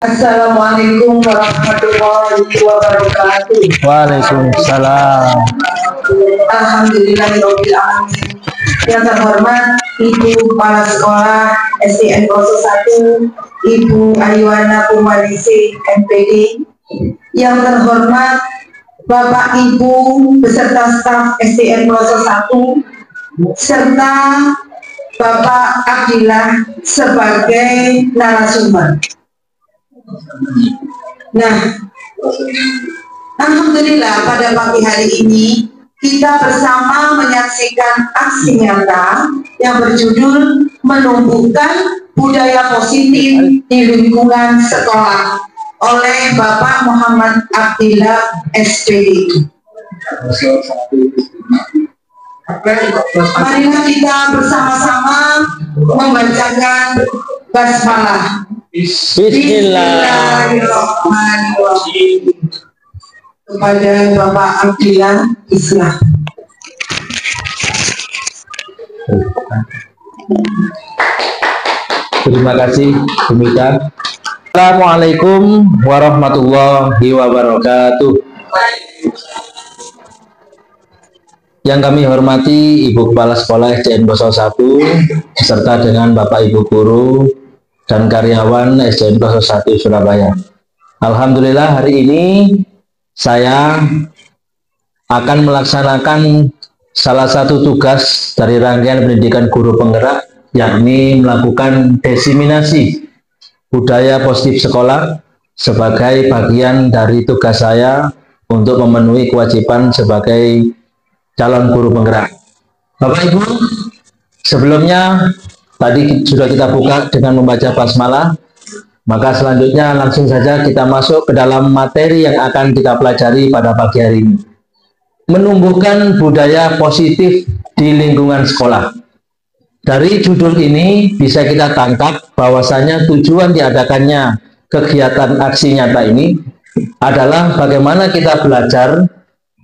Assalamualaikum warahmatullahi wabarakatuh. Waalaikumsalam. Alhamdulillahirabbil alamin. Yang terhormat Ibu Kepala Sekolah SDN 01, Ibu Ayuwana Purwaningsih MPD. Yang terhormat Bapak Ibu beserta staf SDN 01 serta Bapak Abdillah sebagai narasumber. Nah, alhamdulillah pada pagi hari ini kita bersama menyaksikan aksi nyata yang berjudul menumbuhkan budaya positif di lingkungan sekolah oleh Bapak Muhammad Abdillah SPD. Marilah kita bersama-sama membacakan basmalah. Bismillahirrahmanirrahim. Kepada Bapak Abdillah Islah. Terima kasih, demikian. Assalamualaikum warahmatullahi wabarakatuh. Yang kami hormati Ibu Kepala Sekolah SDN 01 beserta dengan Bapak Ibu Guru dan karyawan SDN 01 Surabaya. Alhamdulillah hari ini saya akan melaksanakan salah satu tugas dari rangkaian pendidikan guru penggerak, yakni melakukan diseminasi budaya positif sekolah sebagai bagian dari tugas saya untuk memenuhi kewajiban sebagai calon guru penggerak. Bapak Ibu, sebelumnya tadi sudah kita buka dengan membaca basmalah, maka selanjutnya langsung saja kita masuk ke dalam materi yang akan kita pelajari pada pagi hari ini. Menumbuhkan budaya positif di lingkungan sekolah. Dari judul ini bisa kita tangkap bahwasanya tujuan diadakannya kegiatan aksi nyata ini adalah bagaimana kita belajar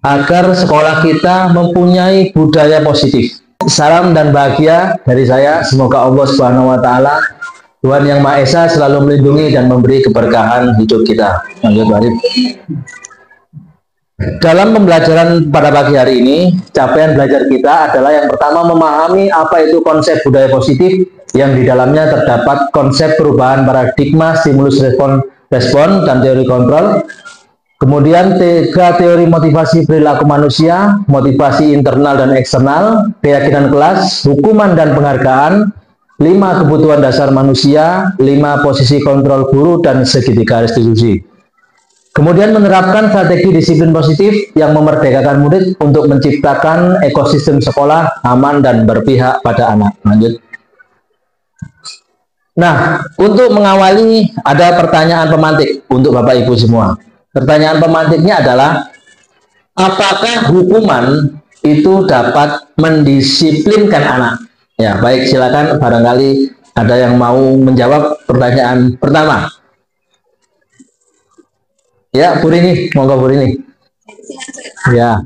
agar sekolah kita mempunyai budaya positif. Salam dan bahagia dari saya, semoga Allah Subhanahu wa taala, Tuhan Yang Maha Esa, selalu melindungi dan memberi keberkahan hidup kita. Lanjut, Arif. Dalam pembelajaran pada pagi hari ini, capaian belajar kita adalah yang pertama memahami apa itu konsep budaya positif, yang di dalamnya terdapat konsep perubahan paradigma, stimulus respon dan teori kontrol. Kemudian teori motivasi perilaku manusia, motivasi internal dan eksternal, keyakinan kelas, hukuman dan penghargaan, 5 kebutuhan dasar manusia, 5 posisi kontrol guru, dan segitiga restitusi. Kemudian menerapkan strategi disiplin positif yang memerdekakan murid untuk menciptakan ekosistem sekolah aman dan berpihak pada anak. Lanjut. Nah, untuk mengawali ada pertanyaan pemantik untuk Bapak Ibu semua. Pertanyaan pemantiknya adalah, apakah hukuman itu dapat mendisiplinkan anak? Ya, baik, silakan, barangkali ada yang mau menjawab pertanyaan pertama. Ya, Bu Rini, monggo Bu Rini. Ya.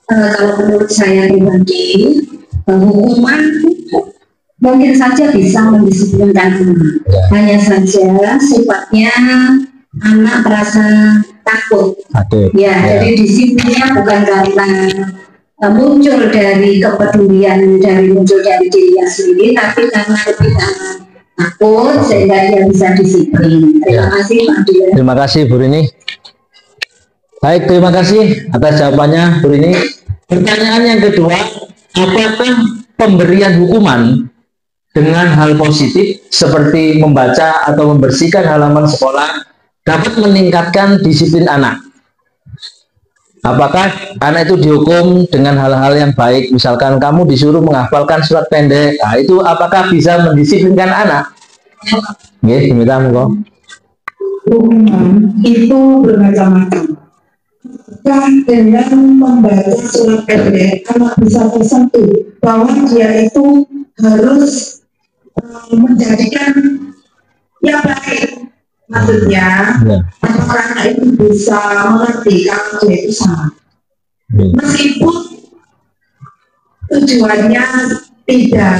Kalau menurut saya pribadi, hukuman mungkin saja bisa mendisiplinkan anak. Ya. Hanya saja sifatnya anak merasa takut. Ya, jadi disiplinnya bukan karena muncul dari kepedulian, muncul dari dirinya sendiri, tapi karena lebih takut sehingga dia bisa disiplin. Terima kasih Pak Dia. Terima kasih Bu Rini. Baik, terima kasih atas jawabannya Bu Rini. Pertanyaan yang kedua, apakah pemberian hukuman dengan hal positif seperti membaca atau membersihkan halaman sekolah dapat meningkatkan disiplin anak? Apakah anak itu dihukum dengan hal-hal yang baik, misalkan kamu disuruh menghafalkan surat pendek, nah itu apakah bisa mendisiplinkan anak? Oke, diminta monggo. Hukuman itu bermacam-macam. Dengan membaca surat pendek, anak bisa tersentuh bahwa dia itu harus menjadikan yang baik Maksudnya, apakah anak itu bisa mengerti kalau dia itu salah? Meskipun tujuannya tidak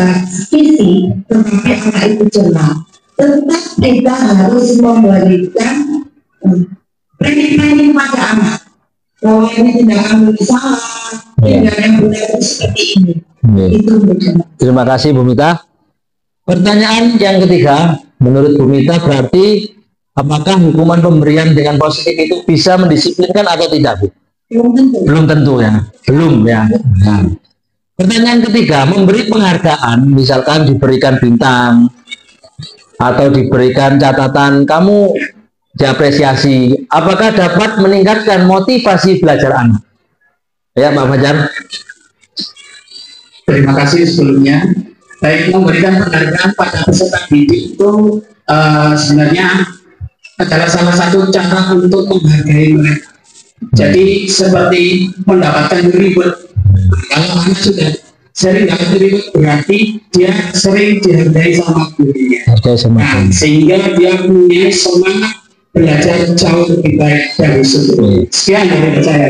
fisik, tetapi anak itu jelas. Tetap kita harus memberikan training pada anak bahwa ini tindakan salah, tindakan yang benar itu seperti ini. Itu benar. Terima kasih Bu Mita. Pertanyaan yang ketiga, menurut Bu Mita berarti apakah hukuman pemberian dengan positif itu bisa mendisiplinkan atau tidak, Bu? Belum tentu. Belum tentu ya. Belum ya. Nah. Pertanyaan ketiga, memberi penghargaan, misalkan diberikan bintang atau diberikan catatan kamu diapresiasi, apakah dapat meningkatkan motivasi belajar anak? Ya, Pak Fajar. Terima kasih sebelumnya. Baik, memberikan penghargaan pada peserta didik itu sebenarnya adalah salah satu cara untuk menghargai mereka. Jadi seperti mendapatkan reward. Kalau anak sudah sering dapat reward berarti dia sering dihargai sama gurunya. Nah, sehingga dia punya semangat belajar jauh lebih baik dari sebelumnya. Sekian dari saya.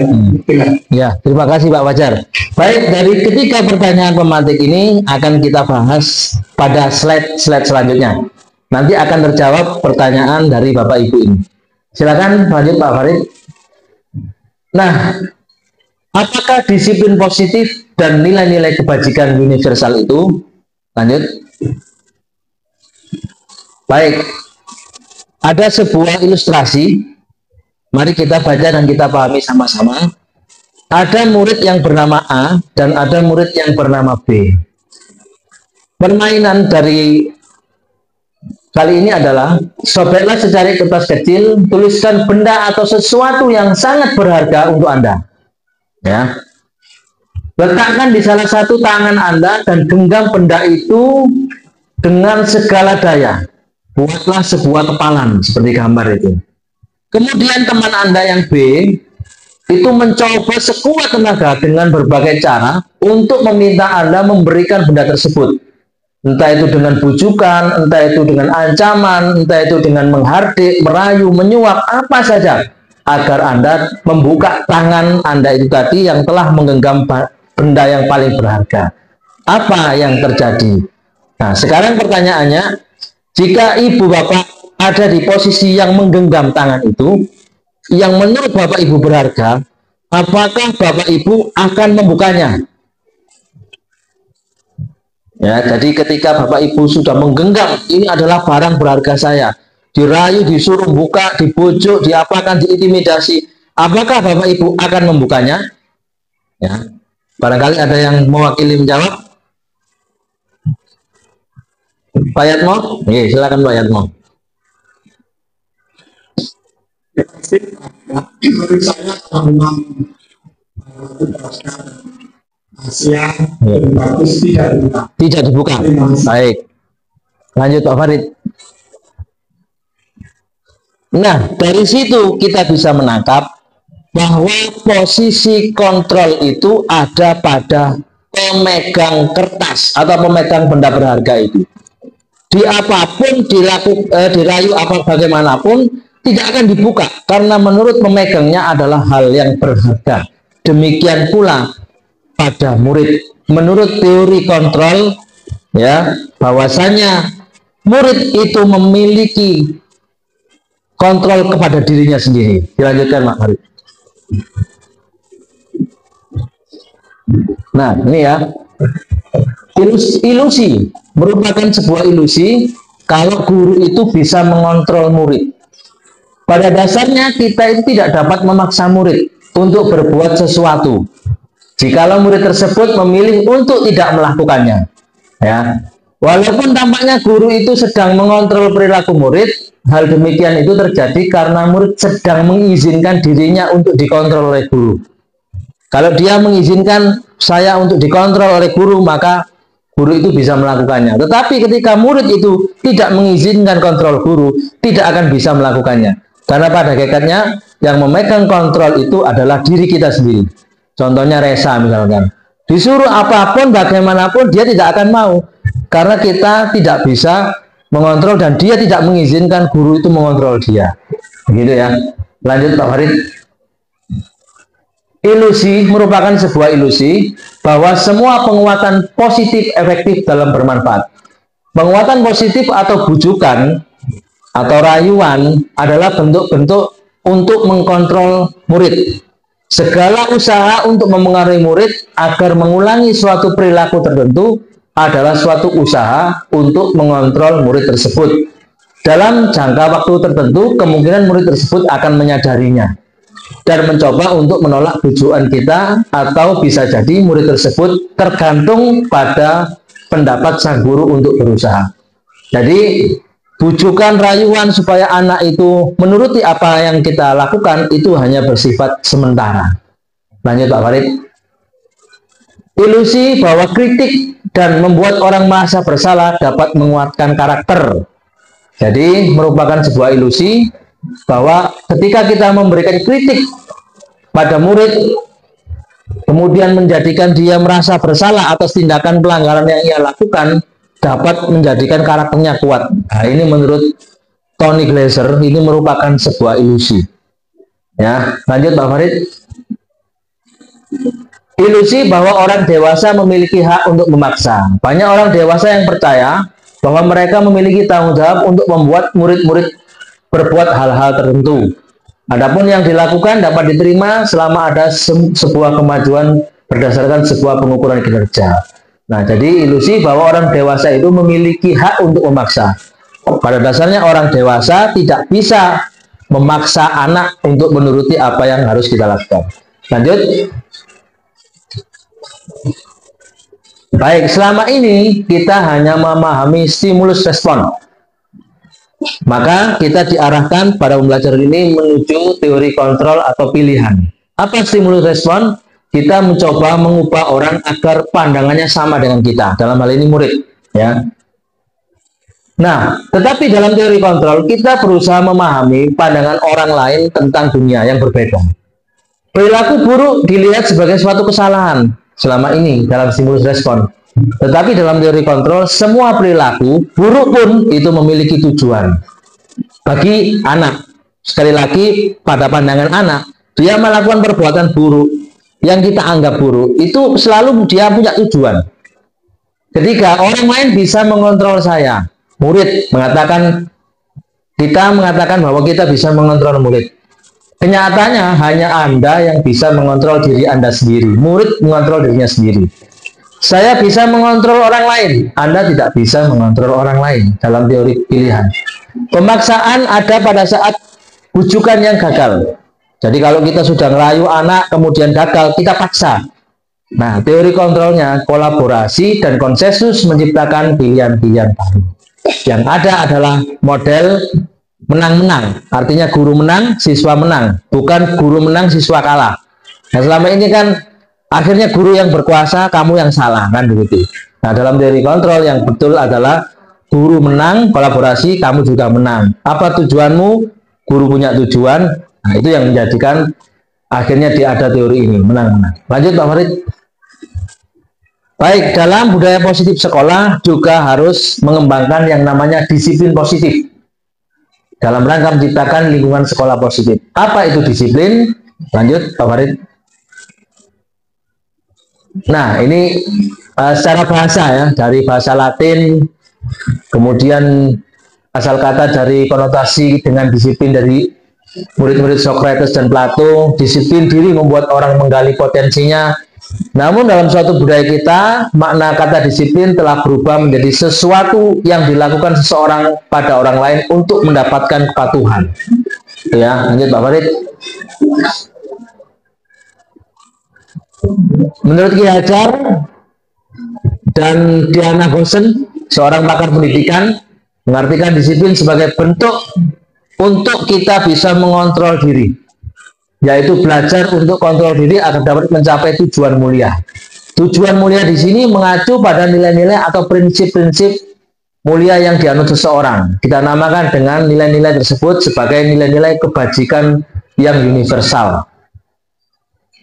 Ya, terima kasih Pak Fajar. Baik, dari ketiga pertanyaan pemantik ini akan kita bahas pada slide selanjutnya. Nanti akan terjawab pertanyaan dari Bapak Ibu ini. Silakan lanjut Pak Farid. Nah, apakah disiplin positif dan nilai-nilai kebajikan universal itu? Lanjut. Baik. Ada sebuah ilustrasi, mari kita baca dan kita pahami sama-sama. Ada murid yang bernama A dan ada murid yang bernama B. Permainan dari kali ini adalah, sobeklah secari kertas kecil, tuliskan benda atau sesuatu yang sangat berharga untuk Anda. Ya. Letakkan di salah satu tangan Anda dan genggam benda itu dengan segala daya. Buatlah sebuah kepalan seperti gambar itu. Kemudian teman Anda yang B itu mencoba sekuat tenaga dengan berbagai cara untuk meminta Anda memberikan benda tersebut. Entah itu dengan bujukan, entah itu dengan ancaman, entah itu dengan menghardik, merayu, menyuap, apa saja agar Anda membuka tangan Anda itu tadi yang telah menggenggam benda yang paling berharga. Apa yang terjadi? Nah, sekarang pertanyaannya, jika ibu bapak ada di posisi yang menggenggam tangan itu, yang menurut bapak ibu berharga, apakah bapak ibu akan membukanya? Ya, jadi ketika bapak ibu sudah menggenggam, ini adalah barang berharga saya, dirayu, disuruh buka, dibujuk, diapakan, diintimidasi, apakah bapak ibu akan membukanya? Ya, barangkali ada yang mewakili menjawab. Pak Yatmo, silakan Pak Yatmo. Menurut saya memang Asia bagus tidak dibuka. Baik, lanjut Pak Farid. Nah, dari situ kita bisa menangkap bahwa posisi kontrol itu ada pada pemegang kertas atau pemegang benda berharga itu. Di apapun dirayu apa bagaimanapun tidak akan dibuka karena menurut pemegangnya adalah hal yang berharga. Demikian pula pada murid, menurut teori kontrol ya, bahwasanya murid itu memiliki kontrol kepada dirinya sendiri. Dilanjutkan Pak Farid. Nah, ini ya, ilusi merupakan sebuah ilusi kalau guru itu bisa mengontrol murid. Pada dasarnya kita itu tidak dapat memaksa murid untuk berbuat sesuatu jikalau murid tersebut memilih untuk tidak melakukannya. Ya, walaupun tampaknya guru itu sedang mengontrol perilaku murid, hal demikian itu terjadi karena murid sedang mengizinkan dirinya untuk dikontrol oleh guru. Kalau dia mengizinkan saya untuk dikontrol oleh guru, maka guru itu bisa melakukannya. Tetapi ketika murid itu tidak mengizinkan kontrol guru, tidak akan bisa melakukannya. Karena pada hakikatnya yang memegang kontrol itu adalah diri kita sendiri. Contohnya Resa misalkan. Disuruh apapun, bagaimanapun, dia tidak akan mau. Karena kita tidak bisa mengontrol dan dia tidak mengizinkan guru itu mengontrol dia. Begitu ya. Lanjut Pak Farid. Ilusi merupakan sebuah ilusi bahwa semua penguatan positif efektif dalam bermanfaat. Penguatan positif atau bujukan atau rayuan adalah bentuk-bentuk untuk mengkontrol murid. Segala usaha untuk memengaruhi murid agar mengulangi suatu perilaku tertentu adalah suatu usaha untuk mengontrol murid tersebut. Dalam jangka waktu tertentu, kemungkinan murid tersebut akan menyadarinya dan mencoba untuk menolak bujukan kita, atau bisa jadi murid tersebut tergantung pada pendapat sang guru untuk berusaha. Jadi bujukan rayuan supaya anak itu menuruti apa yang kita lakukan itu hanya bersifat sementara. Lanjut Pak Farid. Ilusi bahwa kritik dan membuat orang merasa bersalah dapat menguatkan karakter. Jadi merupakan sebuah ilusi bahwa ketika kita memberikan kritik pada murid, kemudian menjadikan dia merasa bersalah atas tindakan pelanggaran yang ia lakukan, dapat menjadikan karakternya kuat. Nah, ini menurut Tony Glaser, ini merupakan sebuah ilusi. Ya, lanjut Pak Farid. Ilusi bahwa orang dewasa memiliki hak untuk memaksa. Banyak orang dewasa yang percaya bahwa mereka memiliki tanggung jawab untuk membuat murid-murid berbuat hal-hal tertentu. Adapun yang dilakukan dapat diterima selama ada sebuah kemajuan berdasarkan sebuah pengukuran kinerja. Nah, jadi ilusi bahwa orang dewasa itu memiliki hak untuk memaksa. Pada dasarnya orang dewasa tidak bisa memaksa anak untuk menuruti apa yang harus kita lakukan. Lanjut. Baik, selama ini kita hanya memahami stimulus respon. Maka kita diarahkan pada pembelajaran ini menuju teori kontrol atau pilihan. Apa stimulus respon? Kita mencoba mengubah orang agar pandangannya sama dengan kita. Dalam hal ini murid, ya. Nah, tetapi dalam teori kontrol kita berusaha memahami pandangan orang lain tentang dunia yang berbeda. Perilaku buruk dilihat sebagai suatu kesalahan selama ini dalam stimulus respon. Tetapi dalam teori kontrol, semua perilaku buruk pun itu memiliki tujuan. Bagi anak, sekali lagi pada pandangan anak, dia melakukan perbuatan buruk yang kita anggap buruk, itu selalu dia punya tujuan. Ketika orang lain bisa mengontrol saya, murid mengatakan, kita mengatakan bahwa kita bisa mengontrol murid. Kenyataannya hanya Anda yang bisa mengontrol diri Anda sendiri. Murid mengontrol dirinya sendiri. Saya bisa mengontrol orang lain, Anda tidak bisa mengontrol orang lain dalam teori pilihan. Pemaksaan ada pada saat bujukan yang gagal. Jadi kalau kita sudah ngerayu anak kemudian gagal, kita paksa. Nah, teori kontrolnya kolaborasi dan konsensus menciptakan pilihan-pilihan baru. Yang ada adalah model menang-menang, artinya guru menang, siswa menang, bukan guru menang, siswa kalah. Nah, selama ini kan akhirnya guru yang berkuasa, kamu yang salah, kan begitu. Nah, dalam teori kontrol yang betul adalah guru menang, kolaborasi, kamu juga menang. Apa tujuanmu? Guru punya tujuan. Nah, itu yang menjadikan akhirnya ada teori ini, menang-menang. Lanjut Pak Farid. Baik, dalam budaya positif sekolah juga harus mengembangkan yang namanya disiplin positif dalam rangka menciptakan lingkungan sekolah positif. Apa itu disiplin? Lanjut Pak Farid. Nah, ini secara bahasa ya, dari bahasa Latin, kemudian asal kata dari konotasi dengan disiplin dari murid-murid Socrates dan Plato. Disiplin diri membuat orang menggali potensinya. Namun dalam suatu budaya kita, makna kata disiplin telah berubah menjadi sesuatu yang dilakukan seseorang pada orang lain untuk mendapatkan kepatuhan. Ya, lanjut Pak Farid. Menurut Ki Hajar dan Diana Gosen, seorang pakar pendidikan, mengartikan disiplin sebagai bentuk untuk kita bisa mengontrol diri, yaitu belajar untuk kontrol diri agar dapat mencapai tujuan mulia. Tujuan mulia di sini mengacu pada nilai-nilai atau prinsip-prinsip mulia yang dianut seseorang. Kita namakan dengan nilai-nilai tersebut sebagai nilai-nilai kebajikan yang universal.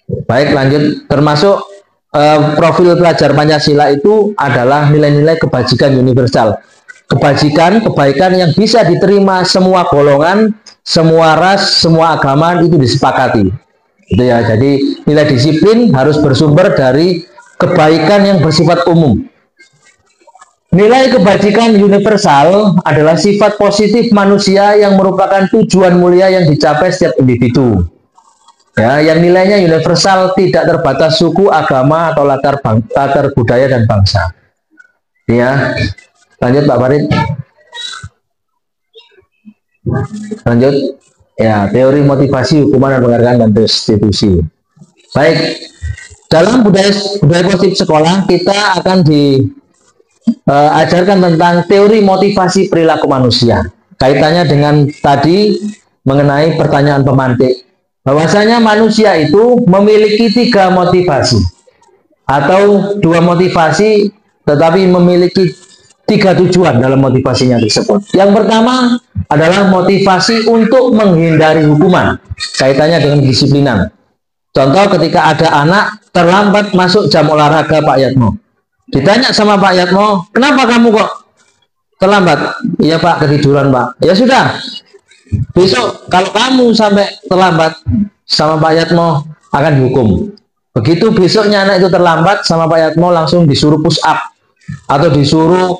Baik, lanjut. Termasuk profil pelajar Pancasila itu adalah nilai-nilai kebajikan universal. kebaikan yang bisa diterima semua golongan, semua ras, semua agama itu disepakati. Gitu ya. Jadi nilai disiplin harus bersumber dari kebaikan yang bersifat umum. Nilai kebajikan universal adalah sifat positif manusia yang merupakan tujuan mulia yang dicapai setiap individu. Ya, yang nilainya universal, tidak terbatas suku, agama, atau latar budaya dan bangsa. Ya, lanjut Pak Farid. Lanjut. Ya, teori motivasi, hukuman dan penghargaan dan restitusi. Baik, dalam budaya positif sekolah kita akan diajarkan tentang teori motivasi perilaku manusia. Kaitannya dengan tadi mengenai pertanyaan pemantik, bahwasanya manusia itu memiliki 3 motivasi atau 2 motivasi, tetapi memiliki 3 tujuan dalam motivasinya tersebut. Yang pertama adalah motivasi untuk menghindari hukuman, kaitannya dengan kedisiplinan. Contoh, ketika ada anak terlambat masuk jam olahraga Pak Yatmo, ditanya sama Pak Yatmo, kenapa kamu kok terlambat? Iya Pak, ketiduran Pak. Ya sudah, besok kalau kamu sampai terlambat sama Pak Yatmo akan dihukum. Begitu besoknya anak itu terlambat sama Pak Yatmo, langsung disuruh push up atau disuruh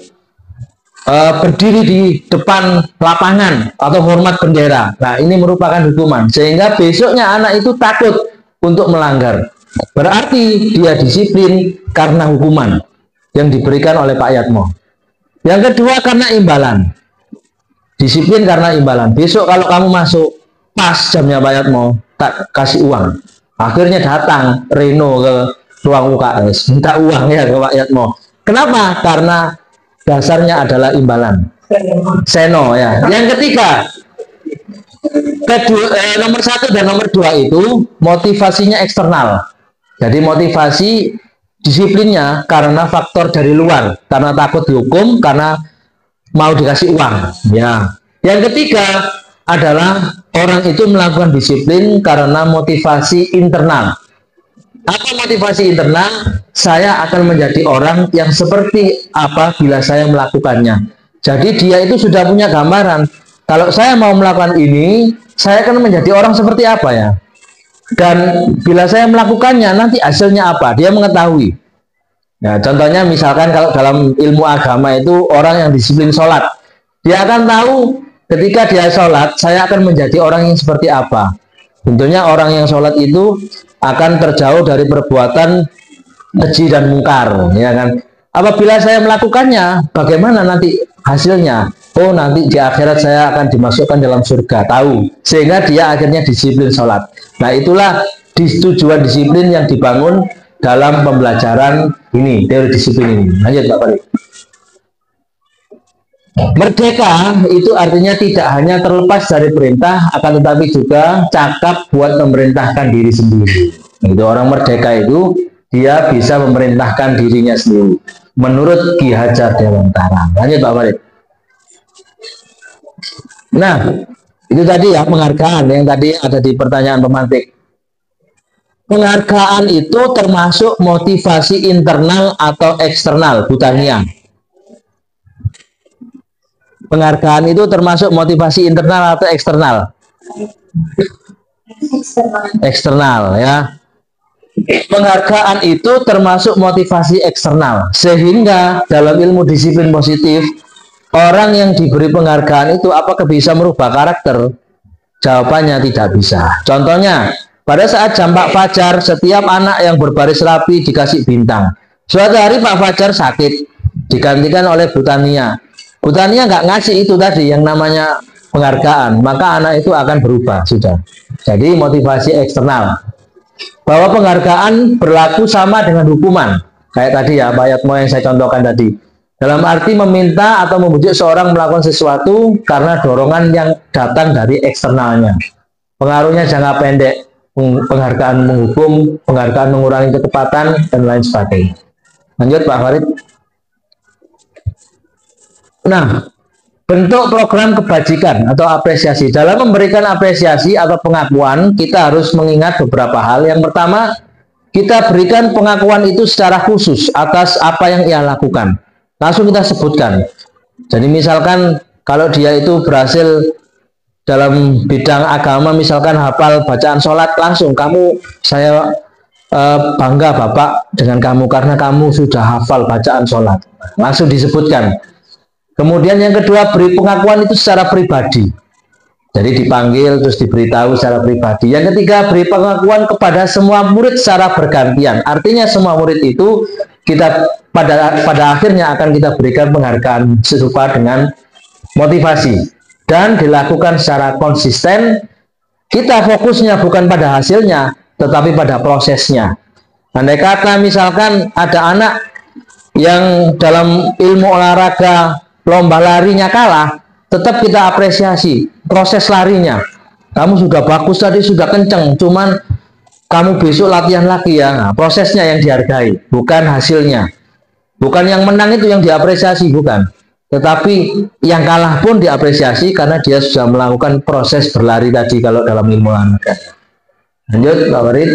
berdiri di depan lapangan atau hormat bendera. Nah, ini merupakan hukuman, sehingga besoknya anak itu takut untuk melanggar. Berarti dia disiplin karena hukuman yang diberikan oleh Pak Yatmo. Yang kedua, karena imbalan. Disiplin karena imbalan. Besok kalau kamu masuk pas jamnya Pak Yatmo, tak kasih uang. Akhirnya datang Reno ke ruang UKS minta uang ya ke Pak Yatmo. Kenapa? Karena dasarnya adalah imbalan. Seno ya. Yang ketiga, nomor 1 dan nomor 2 itu motivasinya eksternal. Jadi motivasi disiplinnya karena faktor dari luar, karena takut dihukum, karena mau dikasih uang. Ya. Yang ketiga adalah orang itu melakukan disiplin karena motivasi internal. Apa motivasi internal? Saya akan menjadi orang yang seperti apa bila saya melakukannya. Jadi dia itu sudah punya gambaran. Kalau saya mau melakukan ini, saya akan menjadi orang seperti apa ya. Dan bila saya melakukannya, nanti hasilnya apa? Dia mengetahui. Nah, contohnya misalkan kalau dalam ilmu agama itu orang yang disiplin sholat, dia akan tahu ketika dia sholat, saya akan menjadi orang yang seperti apa. Tentunya orang yang sholat itu akan terjauh dari perbuatan keji dan mungkar, ya kan? Apabila saya melakukannya, bagaimana nanti hasilnya? Oh, nanti di akhirat saya akan dimasukkan dalam surga, tahu. Sehingga dia akhirnya disiplin sholat. Nah, itulah tujuan disiplin yang dibangun dalam pembelajaran ini, teori disiplin ini. Lanjut Pak Farid. Merdeka itu artinya tidak hanya terlepas dari perintah, akan tetapi juga cakap buat memerintahkan diri sendiri. Itu orang merdeka itu dia bisa memerintahkan dirinya sendiri. Menurut Ki Hajar Dewantara. Lanjut Pak Farid. Nah, itu tadi ya penghargaan yang tadi ada di pertanyaan pemantik. Penghargaan itu termasuk motivasi internal atau eksternal, Bu Tania. Penghargaan itu termasuk motivasi internal atau eksternal? Eksternal ya. Penghargaan itu termasuk motivasi eksternal. Sehingga dalam ilmu disiplin positif, orang yang diberi penghargaan itu apakah bisa merubah karakter? Jawabannya tidak bisa. Contohnya, pada saat jam Pak Fajar, setiap anak yang berbaris rapi dikasih bintang. Suatu hari Pak Fajar sakit, digantikan oleh Bu Tania. Bu Tania nggak ngasih itu tadi yang namanya penghargaan, maka anak itu akan berubah sudah. Jadi motivasi eksternal. Bahwa penghargaan berlaku sama dengan hukuman. Kayak tadi ya, Pak Yatmo yang saya contohkan tadi. Dalam arti meminta atau membujuk seorang melakukan sesuatu karena dorongan yang datang dari eksternalnya. Pengaruhnya jangka pendek, penghargaan menghukum, penghargaan mengurangi ketepatan, dan lain sebagainya. Lanjut Pak Farid. Nah, bentuk program kebajikan atau apresiasi. Dalam memberikan apresiasi atau pengakuan, kita harus mengingat beberapa hal. Yang pertama, kita berikan pengakuan itu secara khusus atas apa yang ia lakukan. Langsung kita sebutkan. Jadi misalkan kalau dia itu berhasil dalam bidang agama, misalkan hafal bacaan sholat, langsung saya bangga Bapak dengan kamu karena kamu sudah hafal bacaan sholat, langsung disebutkan. Kemudian yang kedua, beri pengakuan itu secara pribadi. Jadi dipanggil terus diberitahu secara pribadi. Yang ketiga, beri pengakuan kepada semua murid secara bergantian. Artinya semua murid itu kita pada akhirnya akan kita berikan penghargaan serupa dengan motivasi dan dilakukan secara konsisten. Kita fokusnya bukan pada hasilnya, tetapi pada prosesnya. Andai kata misalkan ada anak yang dalam ilmu olahraga lomba larinya kalah, tetap kita apresiasi proses larinya. Kamu sudah bagus tadi, sudah kenceng, cuman kamu besok latihan lagi ya. Nah, prosesnya yang dihargai, bukan hasilnya. Bukan yang menang itu yang diapresiasi, bukan. Tetapi yang kalah pun diapresiasi karena dia sudah melakukan proses berlari tadi kalau dalam ilmu olahraga. Lanjut, Pak Warid.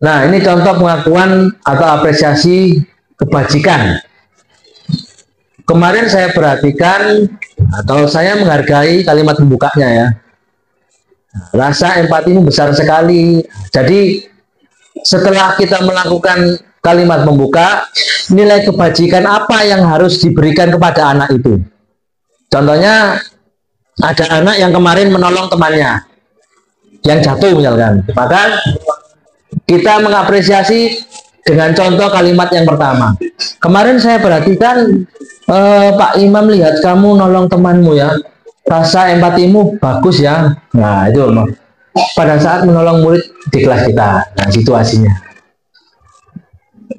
Nah, ini contoh pengakuan atau apresiasi kebajikan. Kemarin saya perhatikan atau saya menghargai kalimat pembukanya ya. Rasa empati ini besar sekali. Jadi setelah kita melakukan kalimat pembuka, nilai kebajikan apa yang harus diberikan kepada anak itu? Contohnya ada anak yang kemarin menolong temannya yang jatuh misalkan. Maka kita mengapresiasi dengan contoh kalimat yang pertama. Kemarin saya perhatikan Pak Imam, lihat kamu nolong temanmu ya, rasa empatimu bagus ya. Nah itu pada saat menolong murid di kelas kita. Nah situasinya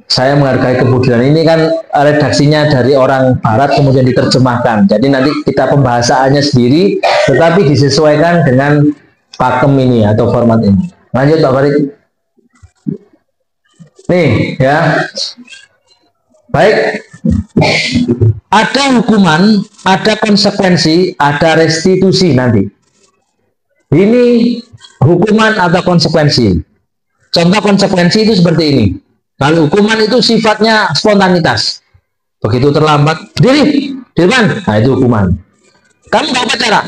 saya menghargai kebudulan. Ini kan redaksinya dari orang barat kemudian diterjemahkan, jadi nanti kita pembahasannya sendiri tetapi disesuaikan dengan pakem ini atau format ini. Lanjut Pak Farid. Nih ya, baik. Ada hukuman, ada konsekuensi, ada restitusi nanti. Ini hukuman atau konsekuensi. Contoh konsekuensi itu seperti ini. Kalau hukuman itu sifatnya spontanitas. Begitu terlambat, berdiri di depan, nah itu hukuman. Kamu nggak upacara,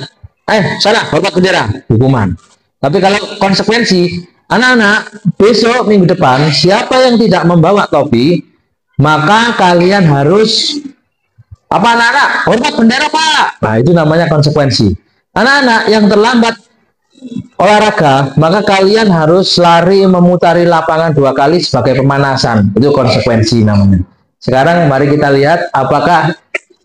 sana hormat bendera, hukuman. Tapi kalau konsekuensi, anak-anak besok minggu depan siapa yang tidak membawa topi, maka kalian harus anak-anak hormat bendera Pak. Nah itu namanya konsekuensi. Anak-anak yang terlambat olahraga, maka kalian harus lari memutari lapangan 2 kali sebagai pemanasan. Itu konsekuensi namanya. Sekarang mari kita lihat apakah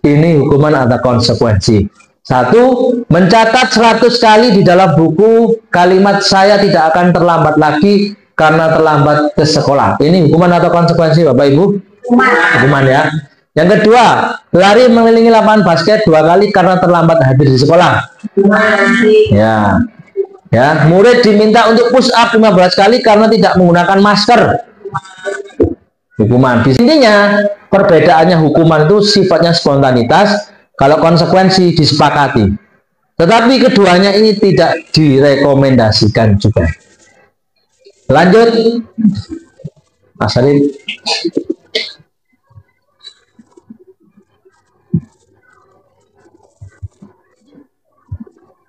ini hukuman atau konsekuensi. 1, mencatat 100 kali di dalam buku kalimat saya tidak akan terlambat lagi karena terlambat ke sekolah. Ini hukuman atau konsekuensi Bapak Ibu? Hukuman ya. Yang kedua, lari mengelilingi lapangan basket 2 kali karena terlambat hadir di sekolah. Ya. Ya, murid diminta untuk push up 15 kali karena tidak menggunakan masker. Hukuman. Intinya, perbedaannya hukuman itu sifatnya spontanitas, kalau konsekuensi disepakati. Tetapi keduanya ini tidak direkomendasikan juga. Lanjut. Mas Arif.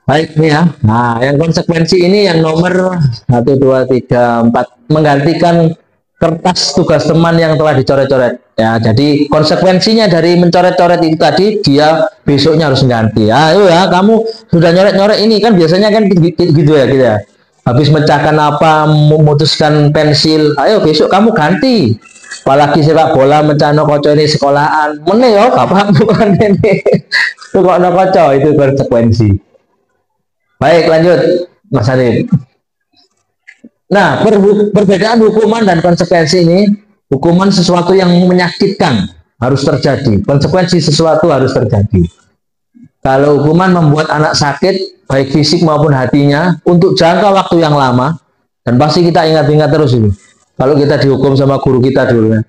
Baik nih ya. Nah, yang konsekuensi ini yang nomor 1, 2, 3, 4 menggantikan kertas tugas teman yang telah dicoret-coret. Ya, jadi konsekuensinya dari mencoret-coret itu tadi, dia besoknya harus ganti. Ayo ya, kamu sudah nyoret-nyoret ini kan biasanya kan gitu ya, gitu ya. Habis mecahkan apa, memutuskan pensil, ayo besok kamu ganti. Apalagi sepak bola mencano koco ini sekolahan. Mene yo, bapak bukan ini. Itu kok no koco, itu konsekuensi. Baik, lanjut Mas Arif. Nah, perbedaan hukuman dan konsekuensi ini, hukuman sesuatu yang menyakitkan harus terjadi, konsekuensi sesuatu harus terjadi. Kalau hukuman membuat anak sakit, baik fisik maupun hatinya, untuk jangka waktu yang lama, dan pasti kita ingat-ingat terus ini, kalau kita dihukum sama guru kita dulu ya.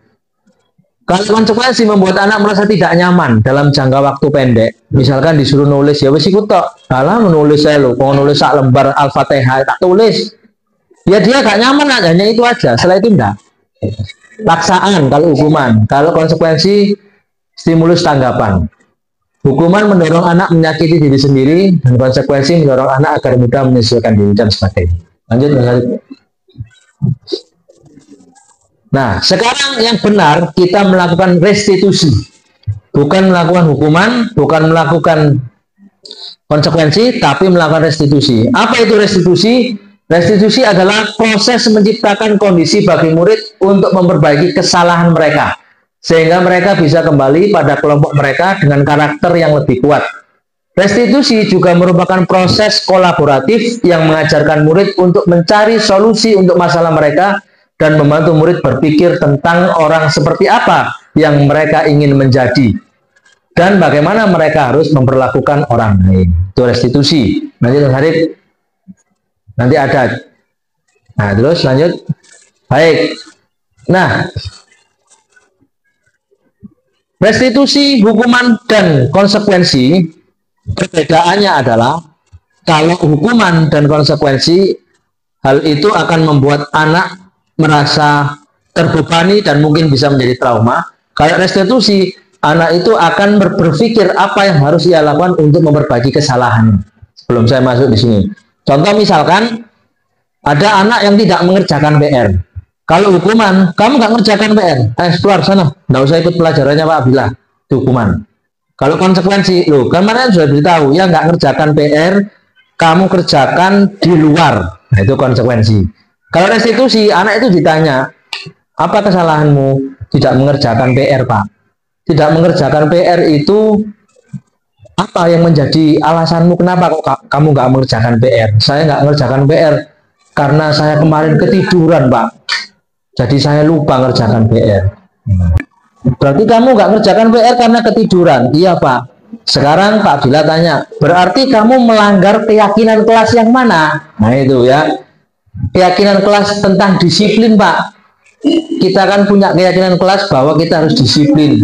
Kalau konsekuensi membuat anak merasa tidak nyaman dalam jangka waktu pendek, misalkan disuruh nulis, ya wis ikut tok. Alah menulis saya lo, mau nulis sak lembar Al-Fatihah tak tulis. Ya dia gak nyaman hanya itu aja, setelah itu enggak. Paksaan kalau hukuman. Kalau konsekuensi stimulus tanggapan. Hukuman mendorong anak menyakiti diri sendiri, dan konsekuensi mendorong anak agar mudah menyesuaikan diri dan sebagainya. Lanjut, Mas Arif. Nah, sekarang yang benar kita melakukan restitusi, bukan melakukan hukuman, bukan melakukan konsekuensi, tapi melakukan restitusi. Apa itu restitusi? Restitusi adalah proses menciptakan kondisi bagi murid untuk memperbaiki kesalahan mereka, sehingga mereka bisa kembali pada kelompok mereka dengan karakter yang lebih kuat. Restitusi juga merupakan proses kolaboratif yang mengajarkan murid untuk mencari solusi untuk masalah mereka dan membantu murid berpikir tentang orang seperti apa yang mereka ingin menjadi dan bagaimana mereka harus memperlakukan orang lain. Itu restitusi. Nanti Harif, nanti ada. Nah, terus lanjut. Baik. Nah, restitusi, hukuman, dan konsekuensi, perbedaannya adalah kalau hukuman dan konsekuensi, hal itu akan membuat anak merasa terbebani dan mungkin bisa menjadi trauma. Kalau restitusi, anak itu akan berpikir apa yang harus ia lakukan untuk memperbaiki kesalahan. Sebelum saya masuk di sini, contoh misalkan ada anak yang tidak mengerjakan PR. Kalau hukuman, kamu nggak ngerjakan PR, keluar sana, nggak usah ikut pelajarannya Pak Abdillah, itu hukuman. Kalau konsekuensi, loh, kemarin sudah beritahu, ya nggak ngerjakan PR, kamu kerjakan di luar, nah, itu konsekuensi. Kalau restitusi, anak itu ditanya, apa kesalahanmu? Tidak mengerjakan PR, Pak. Tidak mengerjakan PR itu apa yang menjadi alasanmu? Kenapa kok kamu nggak mengerjakan PR? Saya nggak mengerjakan PR karena saya kemarin ketiduran, Pak. Jadi saya lupa ngerjakan PR. Berarti kamu nggak ngerjakan PR karena ketiduran? Iya, Pak. Sekarang Pak Bila tanya, berarti kamu melanggar keyakinan kelas yang mana? Nah itu ya, keyakinan kelas tentang disiplin, Pak. Kita kan punya keyakinan kelas bahwa kita harus disiplin.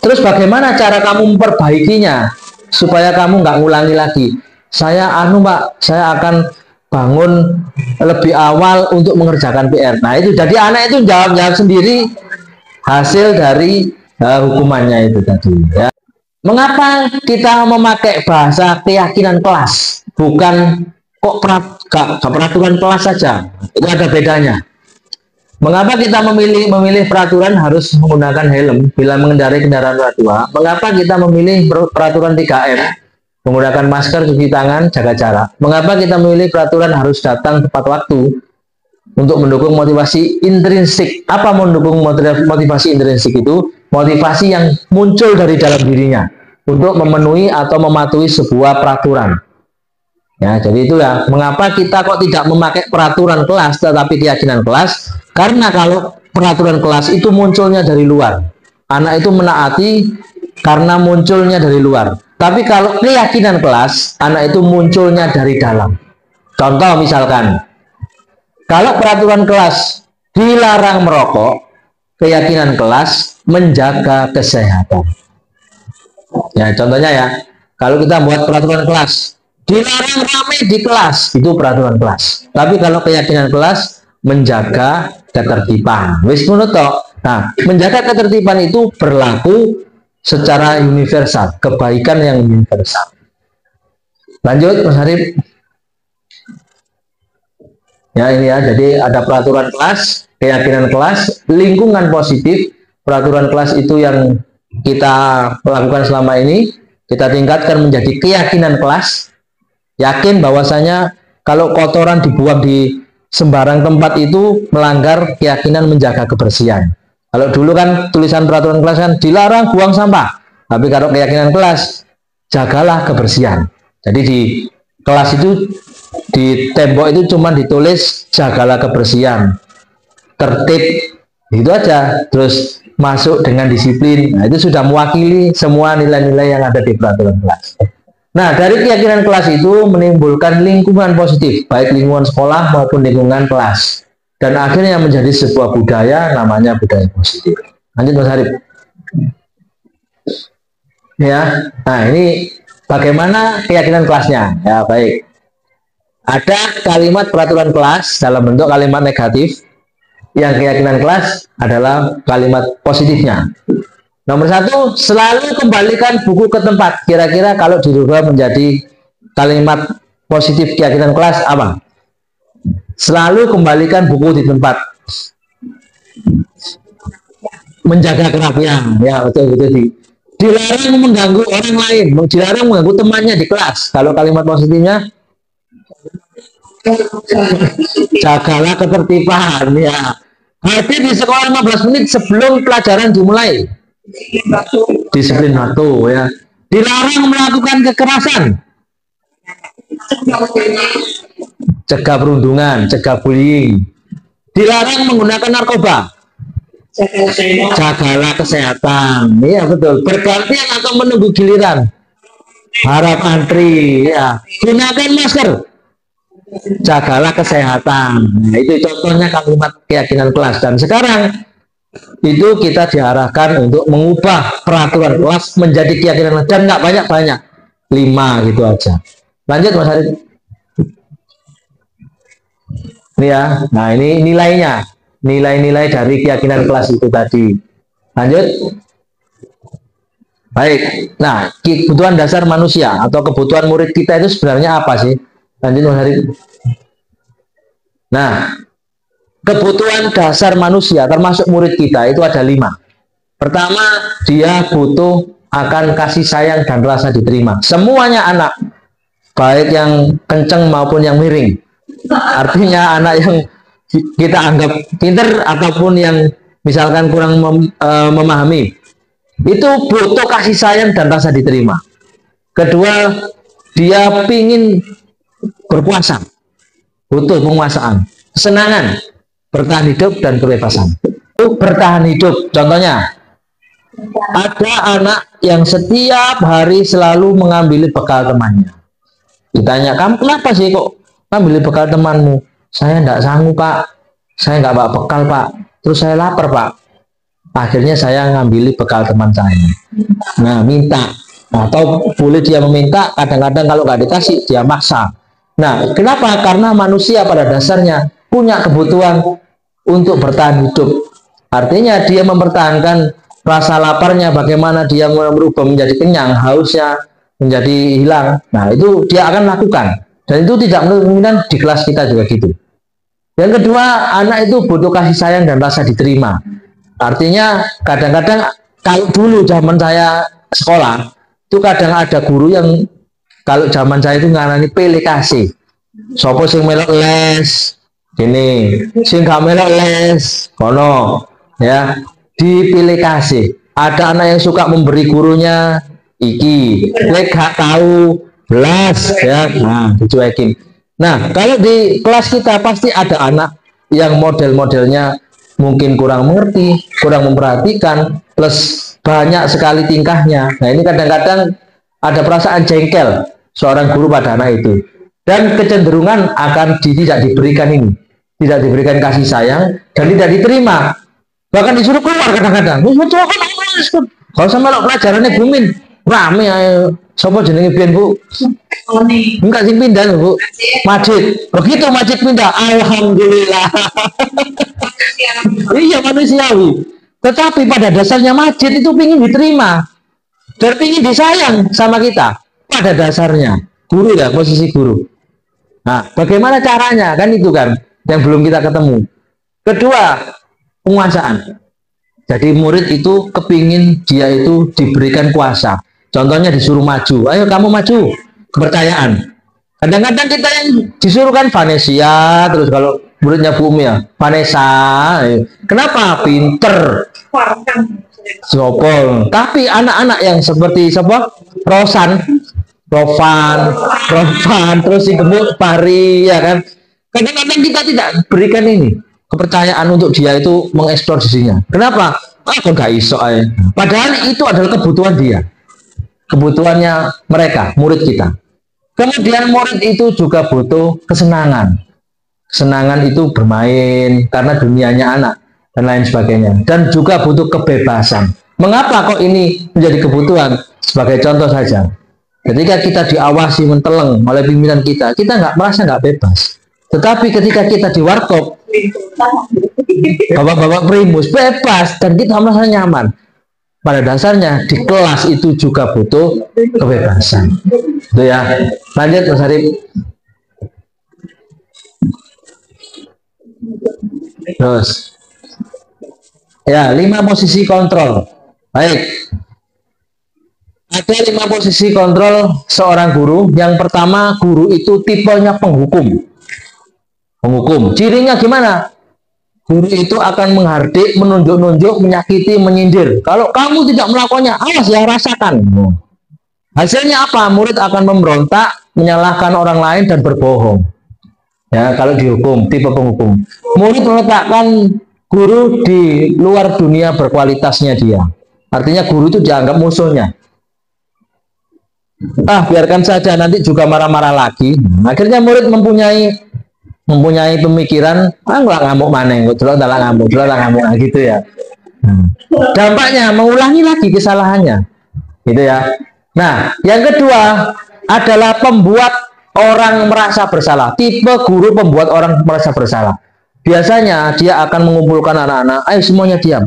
Terus bagaimana cara kamu memperbaikinya supaya kamu nggak ngulangi lagi? Saya Pak, saya akan bangun lebih awal untuk mengerjakan PR. Nah itu, jadi anak itu jawab sendiri hasil dari hukumannya itu tadi. Ya. Mengapa kita memakai bahasa keyakinan kelas, bukan kok peraturan kelas saja? Itu ada bedanya. Mengapa kita memilih peraturan harus menggunakan helm bila mengendarai kendaraan roda 2? Mengapa kita memilih peraturan 3M, menggunakan masker, cuci tangan, jaga jarak? Mengapa kita memilih peraturan harus datang tepat waktu untuk mendukung motivasi intrinsik? Apa mendukung motivasi intrinsik itu? Motivasi yang muncul dari dalam dirinya untuk memenuhi atau mematuhi sebuah peraturan. Ya, jadi itulah mengapa kita kok tidak memakai peraturan kelas tetapi keyakinan kelas, karena kalau peraturan kelas itu munculnya dari luar, anak itu menaati karena munculnya dari luar. Tapi kalau keyakinan kelas, anak itu munculnya dari dalam. Contoh misalkan, kalau peraturan kelas dilarang merokok, keyakinan kelas menjaga kesehatan. Ya, contohnya ya, kalau kita buat peraturan kelas dilarang ramai di kelas, itu peraturan kelas. Tapi kalau keyakinan kelas menjaga ketertiban. Wis ngono tok. Nah, menjaga ketertiban itu berlaku secara universal, kebaikan yang universal. Lanjut Mas Harif. Ya ini ya, jadi ada peraturan kelas, keyakinan kelas, lingkungan positif. Peraturan kelas itu yang kita lakukan selama ini, kita tingkatkan menjadi keyakinan kelas. Yakin bahwasanya kalau kotoran dibuang di sembarang tempat itu melanggar keyakinan menjaga kebersihan. Kalau dulu kan tulisan peraturan kelas kan dilarang buang sampah, tapi kalau keyakinan kelas jagalah kebersihan. Jadi di kelas itu, di tembok itu cuma ditulis jagalah kebersihan, tertib, itu aja. Terus masuk dengan disiplin. Nah, itu sudah mewakili semua nilai-nilai yang ada di peraturan kelas. Nah, dari keyakinan kelas itu menimbulkan lingkungan positif, baik lingkungan sekolah maupun lingkungan kelas. Dan akhirnya menjadi sebuah budaya, namanya budaya positif. Lanjut Mas Harif. Ya, nah ini bagaimana keyakinan kelasnya? Ya, baik. Ada kalimat peraturan kelas dalam bentuk kalimat negatif, yang keyakinan kelas adalah kalimat positifnya. Nomor 1, selalu kembalikan buku ke tempat. Kira-kira kalau dirubah menjadi kalimat positif keyakinan kelas apa? Selalu kembalikan buku di tempat. Menjaga kerapian, ya betul. Dilarang mengganggu orang lain, dilarang mengganggu temannya di kelas. Kalau kalimat positifnya, jagalah ketertiban, ya. Hadir di sekolah 15 menit sebelum pelajaran dimulai. Disiplin waktu, ya. Dilarang melakukan kekerasan. Cegah perundungan, cegah bullying. Dilarang menggunakan narkoba. Jagalah kesehatan. Iya betul. Bergantian atau menunggu giliran. Harap antri, ya. Gunakan masker. Jagalah kesehatan. Nah, itu contohnya kalimat keyakinan kelas. Dan sekarang itu kita diarahkan untuk mengubah peraturan kelas menjadi keyakinan kelas, dan nggak banyak-banyak, 5 gitu aja. Lanjut Mas Haris. Ini ya. Nah, ini nilainya, nilai-nilai dari keyakinan kelas itu tadi. Lanjut. Baik. Nah, kebutuhan dasar manusia atau kebutuhan murid kita itu sebenarnya apa sih? Lanjut Mas Haris. Nah, kebutuhan dasar manusia termasuk murid kita itu ada 5. Pertama, dia butuh akan kasih sayang dan rasa diterima. Semuanya anak, baik yang kenceng maupun yang miring. Artinya anak yang kita anggap pinter ataupun yang misalkan kurang memahami, itu butuh kasih sayang dan rasa diterima. Kedua, dia pingin berpuasa, butuh penguasaan, kesenangan, bertahan hidup dan kebebasan. Bertahan hidup, contohnya ada anak yang setiap hari selalu mengambil bekal temannya. Ditanya, kamu kenapa sih kok ambil bekal temanmu? Saya tidak sanggup Pak, saya nggak bawa bekal Pak, terus saya lapar Pak. Akhirnya saya ngambil bekal teman saya. Nah, minta, atau boleh dia meminta, kadang-kadang kalau nggak dikasih dia maksa. Nah, kenapa? Karena manusia pada dasarnya punya kebutuhan untuk bertahan hidup. Artinya dia mempertahankan rasa laparnya, bagaimana dia merubah menjadi kenyang, hausnya menjadi hilang. Nah, itu dia akan lakukan. Dan itu tidak kemungkinan di kelas kita juga gitu. Yang kedua, anak itu butuh kasih sayang dan rasa diterima. Artinya kadang-kadang kalau dulu zaman saya sekolah, itu kadang ada guru yang kalau zaman saya itu ngarani pilih kasih. Sopo sing melok les, gini, sing gak melok les, kono, ya, dipilih kasih. Ada anak yang suka memberi gurunya, iki, lek gak tahu, belas, ya, nah, dicuekin. Nah, kalau di kelas kita pasti ada anak yang model-modelnya mungkin kurang mengerti, kurang memperhatikan, plus banyak sekali tingkahnya. Nah, ini kadang-kadang ada perasaan jengkel seorang guru pada anak itu, dan kecenderungan akan tidak diberikan ini, tidak diberikan kasih sayang dan tidak diterima, bahkan disuruh keluar kadang-kadang. Kalau sama lo pelajarannya Bumin rame, ayo sopo jenenge pian Bu? Enggak sing pindah Bu, Majid. Begitu Majid pindah, alhamdulillah. Iya, manusiawi. Tetapi pada dasarnya Majid itu ingin diterima dan ingin disayang sama kita. Pada dasarnya guru ya, posisi guru. Nah, bagaimana caranya? Kan itu kan yang belum kita ketemu. Kedua, penguasaan. Jadi murid itu kepingin dia itu diberikan kuasa. Contohnya disuruh maju. Ayo kamu maju. Kepercayaan. Kadang-kadang kita yang disuruh kan Vanessa, terus kalau muridnya Bumi ya Vanessa. Kenapa? Pinter. Sopol. Tapi anak-anak yang seperti siapa? Rovan, terus si gemuk Pari, ya kan. Kadang-kadang kita tidak berikan ini kepercayaan untuk dia itu mengeksplor dirinya. Kenapa? Kok nggak iso aja. Padahal itu adalah kebutuhan dia, kebutuhannya mereka, murid kita. Kemudian murid itu juga butuh kesenangan. Kesenangan itu bermain karena dunianya anak dan lain sebagainya. Dan juga butuh kebebasan. Mengapa kok ini menjadi kebutuhan? Sebagai contoh saja, ketika kita diawasi menteleng oleh pimpinan kita nggak merasa nggak bebas. Tetapi ketika kita di warkop, bapak-bapak primus bebas dan kita merasa nyaman. pada dasarnya di kelas itu juga butuh kebebasan. Itu ya. Lanjut Mas Arif. Terus. Ya, 5 posisi kontrol. Baik. Ada 5 posisi kontrol seorang guru. Yang pertama, guru itu tipenya penghukum. Penghukum. Cirinya gimana? Guru itu akan menghardik, menunjuk-nunjuk, menyakiti, menyindir. Kalau kamu tidak melakukannya, awas ya, rasakan. Hasilnya apa? Murid akan memberontak, menyalahkan orang lain dan berbohong. Ya, kalau dihukum, tipe penghukum. Murid meletakkan guru di luar dunia berkualitasnya dia. Artinya guru itu dianggap musuhnya. Biarkan saja, nanti juga marah-marah lagi. Akhirnya murid mempunyai pemikiran, nggak ngamuk mana, nggak ngamuk gitu ya. Dampaknya mengulangi lagi kesalahannya, gitu ya. Nah, yang kedua adalah pembuat orang merasa bersalah. Tipe guru pembuat orang merasa bersalah. Biasanya dia akan mengumpulkan anak-anak, ayo semuanya diam.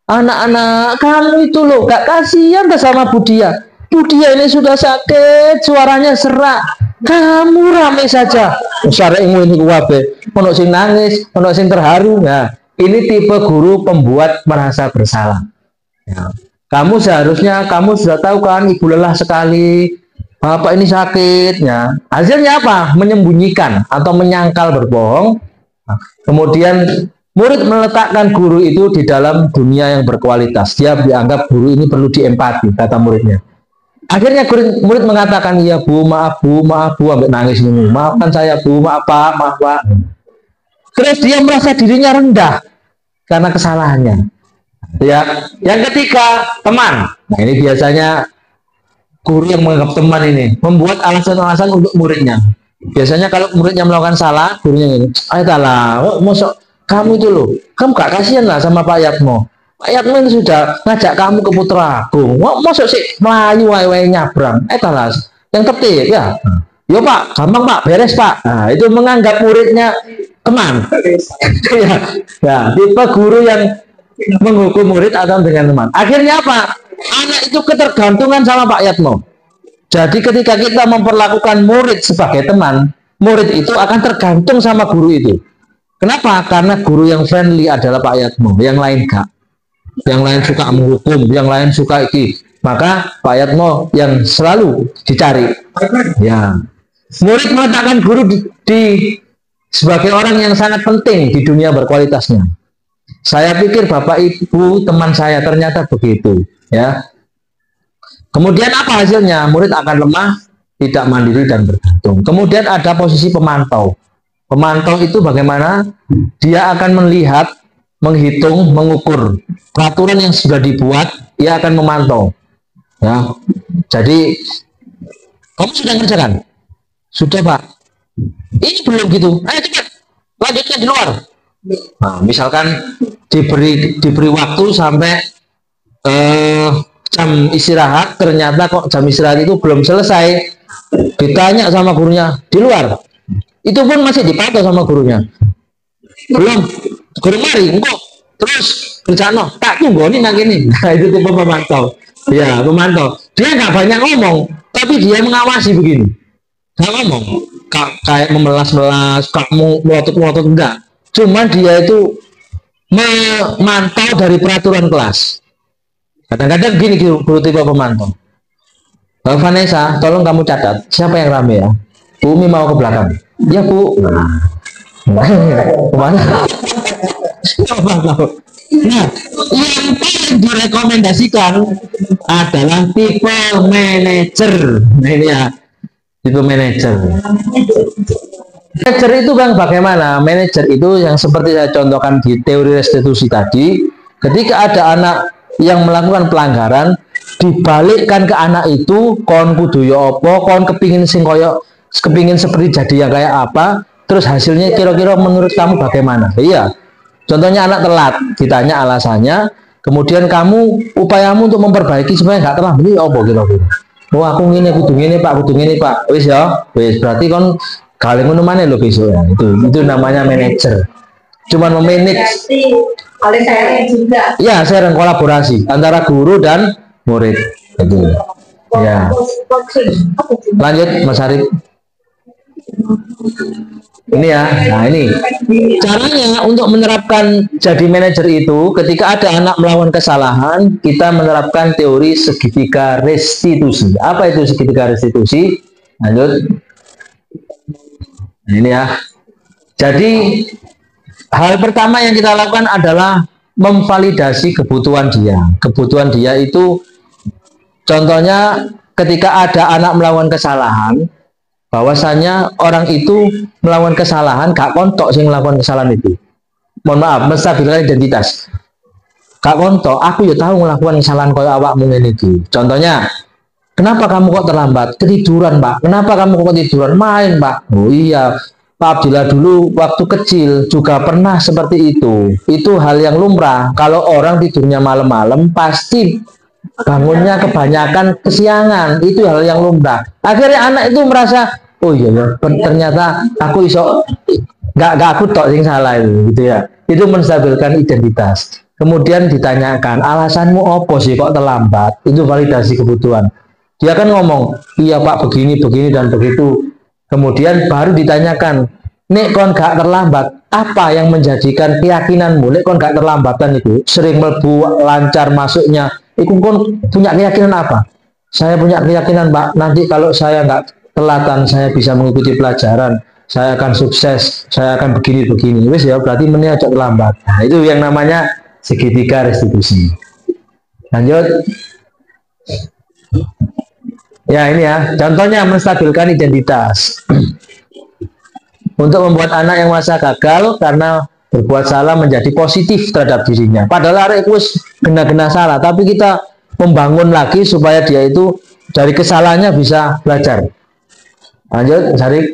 Anak-anak, kamu itu loh, gak kasihan sama Budia. Budia ini sudah sakit, suaranya serak. Kamu rame saja. Usare ini kuwabe. Ono sing nangis, ono sing terharu. Nah, ini tipe guru pembuat merasa bersalah. Ya. Kamu seharusnya, kamu sudah tahu kan, ibu lelah sekali, bapak ini sakit. Ya. Hasilnya apa? Menyembunyikan atau menyangkal berbohong. Nah, kemudian murid meletakkan guru itu di dalam dunia yang berkualitas. Dia dianggap guru ini perlu diempati, kata muridnya. Akhirnya murid mengatakan, iya bu, maaf bu, ambil nangis ini. Maafkan saya bu, maaf pak. Terus dia merasa dirinya rendah karena kesalahannya. Ya, yang ketiga, teman. Nah, ini biasanya guru yang menganggap teman ini membuat alasan-alasan untuk muridnya. Biasanya kalau muridnya melakukan salah, gurunya ini, ayo talah, mosok kamu itu loh, kamu gak kasihan lah sama Pak Yatmo. Pak Yatmo sudah ngajak kamu ke Putra Agung. Masuk sih melayu wae nyabrang. Talah yang tertib ya. Yo Pak, gampang Pak, beres Pak. Nah, itu menganggap muridnya teman. Ya, tipe guru yang menghukum murid atau dengan teman. Akhirnya apa? Anak itu ketergantungan sama Pak Yatmo. Jadi ketika kita memperlakukan murid sebagai teman, murid itu akan tergantung sama guru itu. Kenapa? Karena guru yang friendly adalah Pak Yatmo, yang lain gak. Yang lain suka menghukum, yang lain suka iki. Maka Pak Yatmo yang selalu dicari. Ya. Murid meletakkan guru di sebagai orang yang sangat penting di dunia berkualitasnya. Saya pikir Bapak Ibu teman saya ternyata begitu, ya. Kemudian apa hasilnya? Murid akan lemah, tidak mandiri dan bergantung. Kemudian ada posisi pemantau. Pemantau itu bagaimana? Dia akan melihat, menghitung, mengukur peraturan yang sudah dibuat, ia akan memantau. Ya. Jadi, kamu sudah ngerjakan? Sudah Pak. Ini belum gitu. Ayo cepat, lanjutkan di luar. Nah, misalkan diberi waktu sampai jam istirahat, ternyata kok jam istirahat itu belum selesai. Ditanya sama gurunya di luar, itu pun masih dipantau sama gurunya. Belum, guru mari, engkau terus kerjaan tak tunggu ini nang ini. Nah, itu tipe pemantau. Ya, pemantau. Dia nggak banyak ngomong, tapi dia mengawasi begini. Nggak ngomong, kayak memelas-melas, kamu melotot-melotot enggak. Cuman dia itu memantau dari peraturan kelas. Kadang-kadang gini guru tipe pemantau. Vanessa, tolong kamu catat siapa yang rame ya. Bu Umi mau ke belakang. Ya Bu. Kemana? Nah, yang paling direkomendasikan adalah tipe manajer. Nah, ini ya, tipe manajer. Manajer itu Bang bagaimana? Manajer itu yang seperti saya contohkan di teori restitusi tadi, ketika ada anak yang melakukan pelanggaran, dibalikkan ke anak itu, kon kudu ya apa, kon kepingin sing koyo, kepingin seperti jadi yang kayak apa, terus hasilnya kira-kira menurut kamu bagaimana? Iya, contohnya anak telat, ditanya alasannya, kemudian kamu upayamu untuk memperbaiki supaya nggak telat, ini apa kira-kira? Oh aku ngene kudu ngene Pak, wis ya, wis berarti kon kalian ngono maneh lho besok ya. Itu namanya manajer. Cuman memanage oleh saya juga. Ya, sharing kolaborasi antara guru dan murid. Itu. Ya. Lanjut, Mas Arif. Ini ya, nah ini caranya untuk menerapkan jadi manajer itu. Ketika ada anak melakukan kesalahan, kita menerapkan teori segitiga restitusi. Apa itu segitiga restitusi? Lanjut. Ini ya. Jadi hal pertama yang kita lakukan adalah memvalidasi kebutuhan dia. Kebutuhan dia itu, contohnya ketika ada anak melakukan kesalahan, bahwasanya orang itu melakukan kesalahan, gak kontok sih melakukan kesalahan itu. Mohon maaf, menstabilkan identitas. Gak kontok, aku ya tahu melakukan kesalahan kaya awakmu ngene iki. Contohnya, kenapa kamu kok terlambat? Ketiduran, Pak. Kenapa kamu kok tiduran? Main, Pak. Oh iya, Pak Abdillah dulu waktu kecil juga pernah seperti itu. Itu hal yang lumrah. Kalau orang tidurnya malam-malam, pasti bangunnya kebanyakan kesiangan. Itu hal yang lumrah. Akhirnya anak itu merasa, oh iya ya, ternyata aku iso nggak aku tok yang salah itu, gitu ya. Itu menstabilkan identitas. Kemudian ditanyakan, alasanmu apa sih kok terlambat? Itu validasi kebutuhan. Dia kan ngomong, iya Pak begini dan begitu. Kemudian baru ditanyakan, nek kon gak terlambat, apa yang menjadikan keyakinanmu? Nek kon gak terlambatan itu, sering melebu lancar masuknya, itu kon punya keyakinan apa? Saya punya keyakinan, Pak, nanti kalau saya nggak telatan, saya bisa mengikuti pelajaran, saya akan sukses, saya akan begini. Wis ya, berarti menit agak terlambat. Nah, itu yang namanya segitiga restitusi. Lanjut. Ya, ini ya, contohnya menstabilkan identitas. Untuk membuat anak yang merasa gagal karena berbuat salah menjadi positif terhadap dirinya. Padahal arek wis gena-gena salah, tapi kita membangun lagi supaya dia itu dari kesalahannya bisa belajar. Lanjut, Syarif.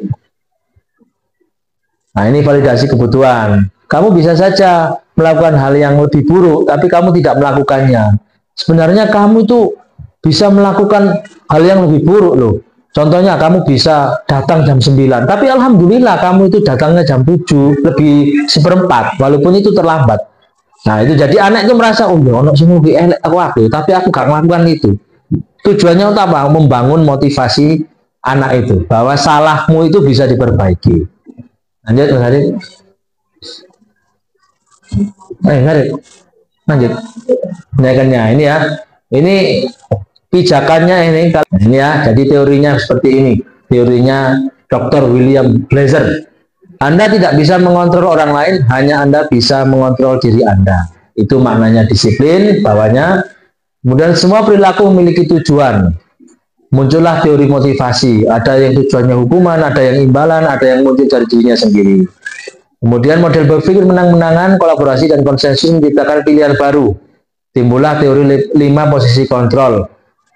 Nah, ini validasi kebutuhan. Kamu bisa saja melakukan hal yang lebih buruk, tapi kamu tidak melakukannya. Sebenarnya kamu itu bisa melakukan hal yang lebih buruk loh. Contohnya kamu bisa datang jam 9, tapi alhamdulillah kamu itu datangnya jam 7 lebih 1/4, walaupun itu terlambat. Nah, itu jadi anak itu merasa, oh ya, ono sing lebih elek aku, tapi aku gak melakukan itu. Tujuannya untuk apa? Membangun motivasi anak itu, bahwa salahmu itu bisa diperbaiki. Lanjut, Mas Arif. Lanjut. Ini ya. Ini pijakannya ini ya, jadi teorinya seperti ini. Teorinya Dr. William Blazer. Anda tidak bisa mengontrol orang lain, hanya Anda bisa mengontrol diri Anda. Itu maknanya disiplin, bawahnya. Kemudian semua perilaku memiliki tujuan. Muncullah teori motivasi. Ada yang tujuannya hukuman, ada yang imbalan, ada yang muncul dari dirinya sendiri. Kemudian model berpikir menang-menangan, kolaborasi dan konsensus menciptakan pilihan baru. Timbullah teori 5 posisi kontrol.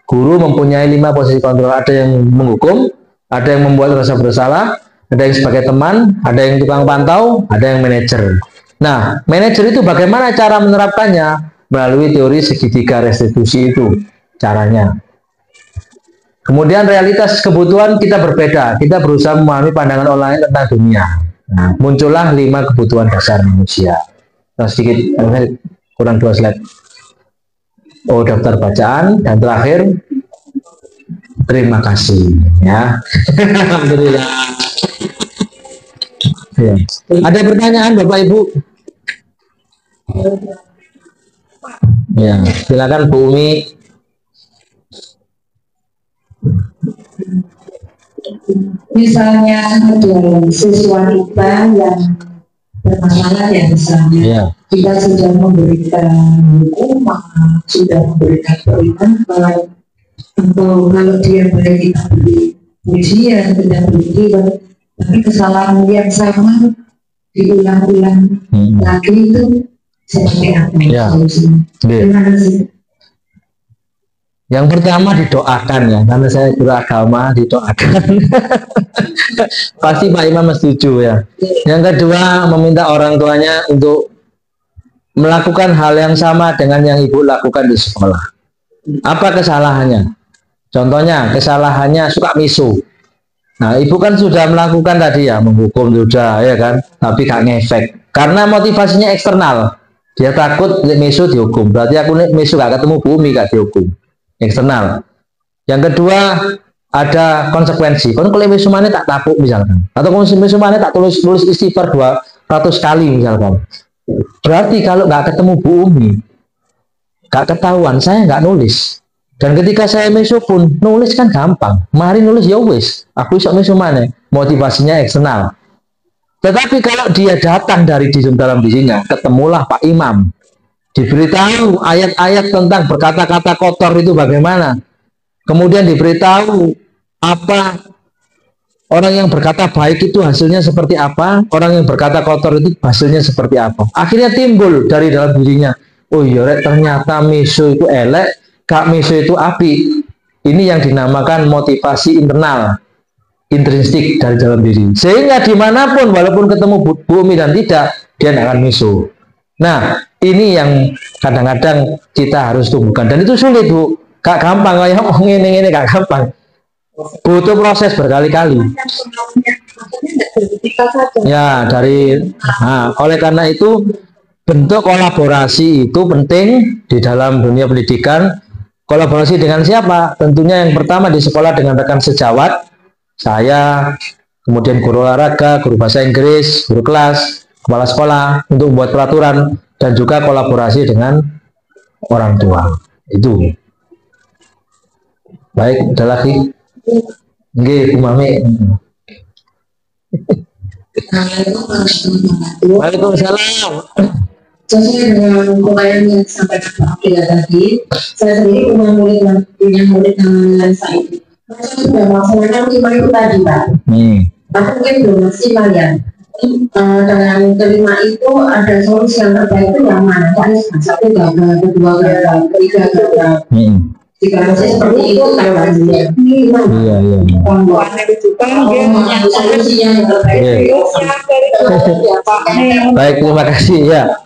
Guru mempunyai 5 posisi kontrol. Ada yang menghukum, ada yang membuat rasa bersalah, ada yang sebagai teman, ada yang tukang pantau, ada yang manajer. Nah, manajer itu bagaimana cara menerapkannya? Melalui teori segitiga restitusi itu caranya. Kemudian realitas kebutuhan kita berbeda. Kita berusaha memahami pandangan orang lain tentang dunia. Nah, muncullah 5 kebutuhan dasar manusia. Nah, sedikit, kurang 2 slide. Oh, daftar bacaan, dan terakhir terima kasih ya. Alhamdulillah. Ya. Ada pertanyaan Bapak Ibu? Ya, silakan Bu Umi. Misalnya ada siswa kita yang bermasalah ya, misalnya kita sudah memberikan hukuman, sudah memberikan peringatan, atau kalau dia boleh kita beri pujian, tidak beri, tapi kesalahan yang sama diulang-ulang lagi, itu seperti apa solusinya? Terima kasih. Yang pertama didoakan ya, karena saya guru agama, didoakan. Pasti Pak Imam setuju ya. Yang kedua, meminta orang tuanya untuk melakukan hal yang sama dengan yang ibu lakukan di sekolah. Apa kesalahannya? Contohnya, kesalahannya suka misu. Nah, ibu kan sudah melakukan tadi ya, menghukum sudah ya kan, tapi gak ngefek. Karena motivasinya eksternal. Dia takut mesu dihukum. Berarti aku mesu gak ketemu bumi gak dihukum. Eksternal. Yang kedua ada konsekuensi. Kalau mesu mana tak tapuk misalkan. Atau kalau mesu mana tak tulis istighfar 200 kali misalkan. Berarti kalau nggak ketemu bumi, nggak ketahuan, saya nggak nulis. Dan ketika saya mesu pun nulis kan gampang. Mari nulis ya wis, aku bisa mesu mana? Motivasinya eksternal. Tetapi kalau dia datang dari di dalam dirinya, ketemulah Pak Imam, diberitahu ayat-ayat tentang berkata-kata kotor itu bagaimana. Kemudian diberitahu apa orang yang berkata baik itu hasilnya seperti apa, orang yang berkata kotor itu hasilnya seperti apa. Akhirnya timbul dari dalam dirinya, oh iya ternyata mesu itu elek, gak mesu itu api. Ini yang dinamakan motivasi internal, intrinsik dari dalam diri. Sehingga dimanapun, walaupun ketemu bumi dan tidak, dia tidak akan mesu. Nah, ini yang kadang-kadang kita harus tumbuhkan. Dan itu sulit, Bu. Gak gampang, kayak ini gak gampang. Butuh proses berkali-kali. Ya, oleh karena itu bentuk kolaborasi itu penting di dalam dunia pendidikan. Kolaborasi dengan siapa? Tentunya yang pertama di sekolah dengan rekan sejawat, saya, kemudian guru olahraga, guru bahasa Inggris, guru kelas, kepala sekolah untuk membuat peraturan, dan juga kolaborasi dengan orang tua. Itu. Baik, ada lagi? Nggih, Bu Mami. Waalaikumsalam. Sesuai dengan upaya yang disampaikan Pak Abdillah tadi, saya sendiri punya murid namanya Said. Saya sudah melaksanakan 5 itu tadi, Pak. Tapi mungkin belum maksimal ya. Dengan kelima itu ada solusi yang terbaik itu yang mana? Satu gagal, kedua gagal, ketiga gagal. Jika masih seperti itu, iya. Solusi yang terbaik. Baik, terima kasih ya.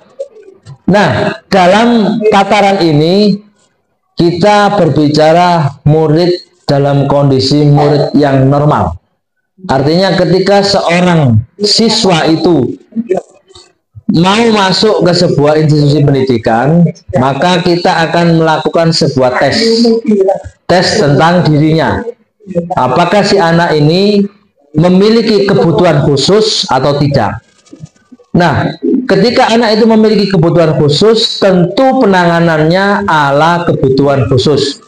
Nah, dalam tataran ini kita berbicara murid dalam kondisi murid yang normal. Artinya ketika seorang siswa itu mau masuk ke sebuah institusi pendidikan, maka kita akan melakukan sebuah tes tentang dirinya. Apakah si anak ini memiliki kebutuhan khusus atau tidak? Nah, ketika anak itu memiliki kebutuhan khusus, tentu penanganannya ala kebutuhan khusus.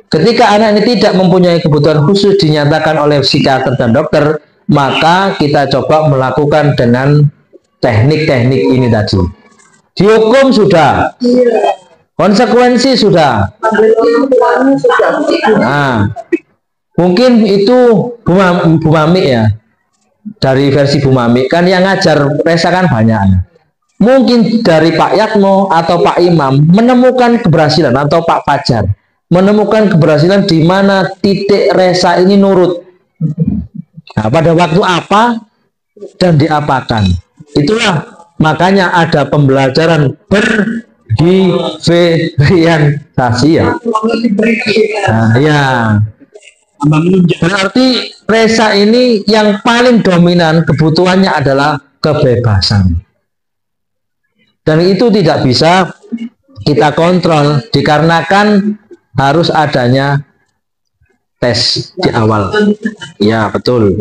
Ketika anak ini tidak mempunyai kebutuhan khusus dinyatakan oleh psikiater dan dokter, maka kita coba melakukan dengan teknik-teknik ini tadi. Dihukum sudah, konsekuensi sudah. Nah, mungkin itu Bu Mami ya. Dari versi Bu Mami kan yang ngajar Resa kan banyak. Mungkin dari Pak Yatmo atau Pak Imam menemukan keberhasilan, atau Pak Fajar menemukan keberhasilan di mana titik Resa ini nurut. Nah, pada waktu apa dan diapakan. Itulah makanya ada pembelajaran berdiferensiasi ya. Nah, ya. Berarti Resa ini yang paling dominan kebutuhannya adalah kebebasan. Dan itu tidak bisa kita kontrol dikarenakan harus adanya tes di awal. Ya, betul.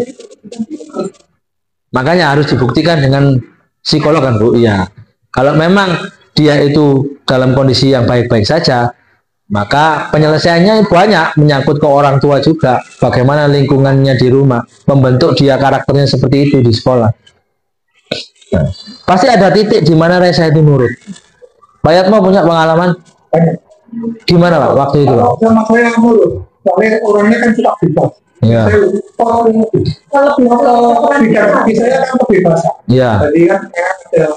Makanya harus dibuktikan dengan psikolog kan, Bu. Ya. Kalau memang dia itu dalam kondisi yang baik-baik saja, maka penyelesaiannya banyak, menyangkut ke orang tua juga, bagaimana lingkungannya di rumah membentuk dia karakternya seperti itu di sekolah. Nah, pasti ada titik di mana Resa itu nurut. Pak Yatmo punya pengalaman gimana Pak waktu itu? Sama saya nurut, soalnya orangnya kan sudah bebas. Ya. Kalau bicara bagi saya kan kebebasan. Ya. Jadi kan saya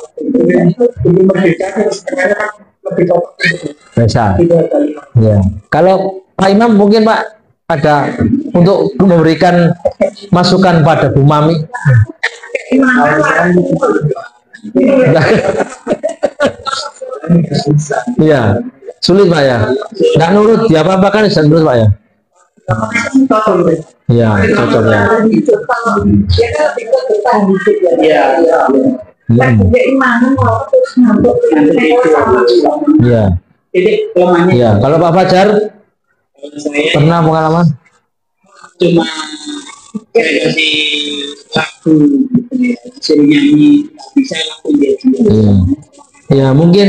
belum merdeka, terus sebenarnya kan lebih cocok. Resa. Ya. Kalau Pak Imam mungkin Pak ada untuk memberikan masukan pada Bu Mami. Iya, sulit Pak ya. Nggak nurut, ya apa kan bisa nurut Pak ya. Iya, cocok ya. Iya. Iya. Kalau Pak Fajar pernah pengalaman? Cuma dari lagu suruh nyanyi bisa lagu dia. Ya mungkin.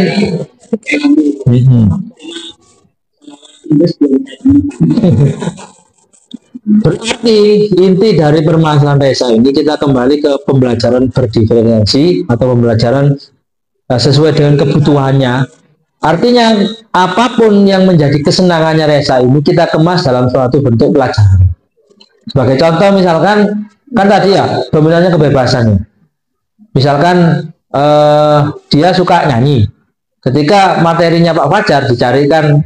Berarti inti dari permasalahan Resa ini kita kembali ke pembelajaran berdiferensiasi atau pembelajaran sesuai dengan kebutuhannya. Artinya apapun yang menjadi kesenangannya Resa ini kita kemas dalam suatu bentuk pelajaran. Sebagai contoh misalkan kan tadi ya dominannya kebebasannya. Misalkan dia suka nyanyi. Ketika materinya Pak Fajar dicarikan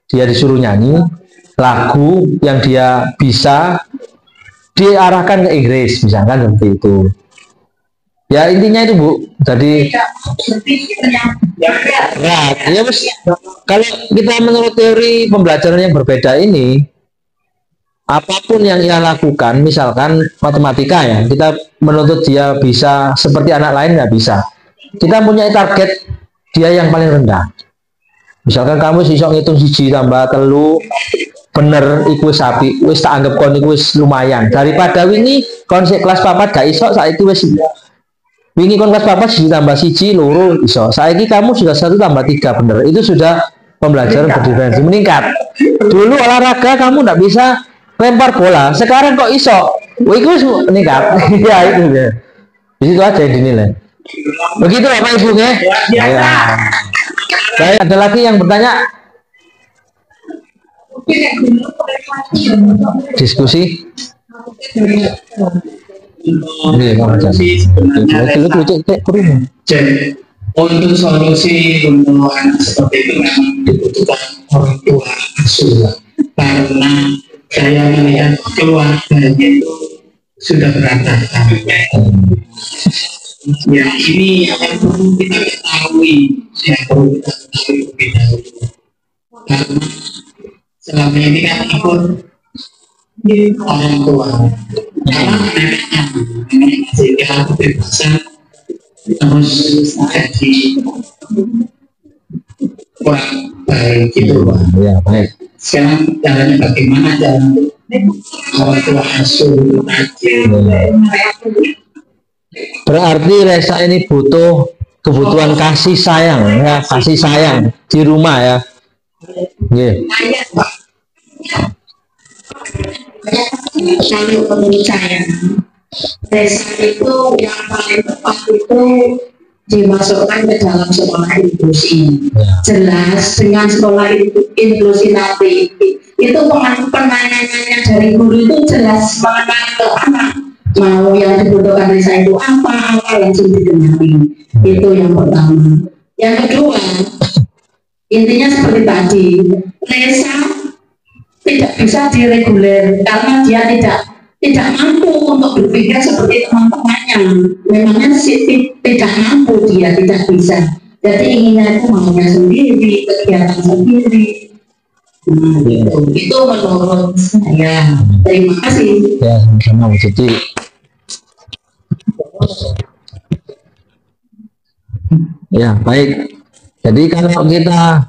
dia disuruh nyanyi lagu yang dia bisa diarahkan ke Inggris misalkan seperti itu. Ya intinya itu Bu. Jadi ya mas, kalau kita menurut teori pembelajaran yang berbeda ini, apapun yang ia lakukan, misalkan matematika ya, kita menuntut dia bisa seperti anak lain nggak bisa. Kita punya target dia yang paling rendah. Misalkan kamu iso ngitung 1 tambah 3 bener iku sapi, wis tak anggap kon iku wis lumayan. Daripada wingi konsep kelas 4 gak iso, saiki wis wingi kon kelas 4 1 tambah 1 2 iso. Saiki kamu sudah 1 tambah 3 bener. Itu sudah pembelajaran berdiferensi meningkat. Dulu olahraga kamu nggak bisa lempar bola, sekarang kok iso. Wah, itu meningkat. Ya itu ya. Di situ aja dinilai. Begitu ya Pak Ibu ya. Baik, ada lagi yang bertanya? Diskusi? Untuk solusi untuk anak seperti itu memang dibutuhkan orang tua asuh, karena saya melihat keluarganya itu sudah berantakan. Ya ini yang perlu kita ketahui, lebih dahulu. Karena selama ini kan ikut orang tua, karena neneknya sehingga kebebasan harus jadi kurang baik gitu Pak. Ya baik. Sekarang caranya bagaimana jalan orang tua asuh Berarti Resa ini butuh kebutuhan kasih sayang ya, kasih sayang di rumah ya. Yeah. Kalau menurut saya Resa itu yang paling tepat itu dimasukkan ke dalam sekolah inklusi. Jelas dengan sekolah inklusi nanti itu penanganannya dari guru itu jelas mengenai ke anak, mau yang dibutuhkan Resa itu apa yang didengar. Itu yang pertama. Yang kedua, intinya seperti tadi, Resa tidak bisa direguler karena dia tidak mampu untuk berpikir seperti teman-temannya. Memangnya tidak mampu, dia tidak bisa. Jadi inginnya itu maunya sendiri, kegiatan sendiri. Itu menurut saya. Terima kasih. Ya, sama jadi. Ya baik. Jadi kalau kita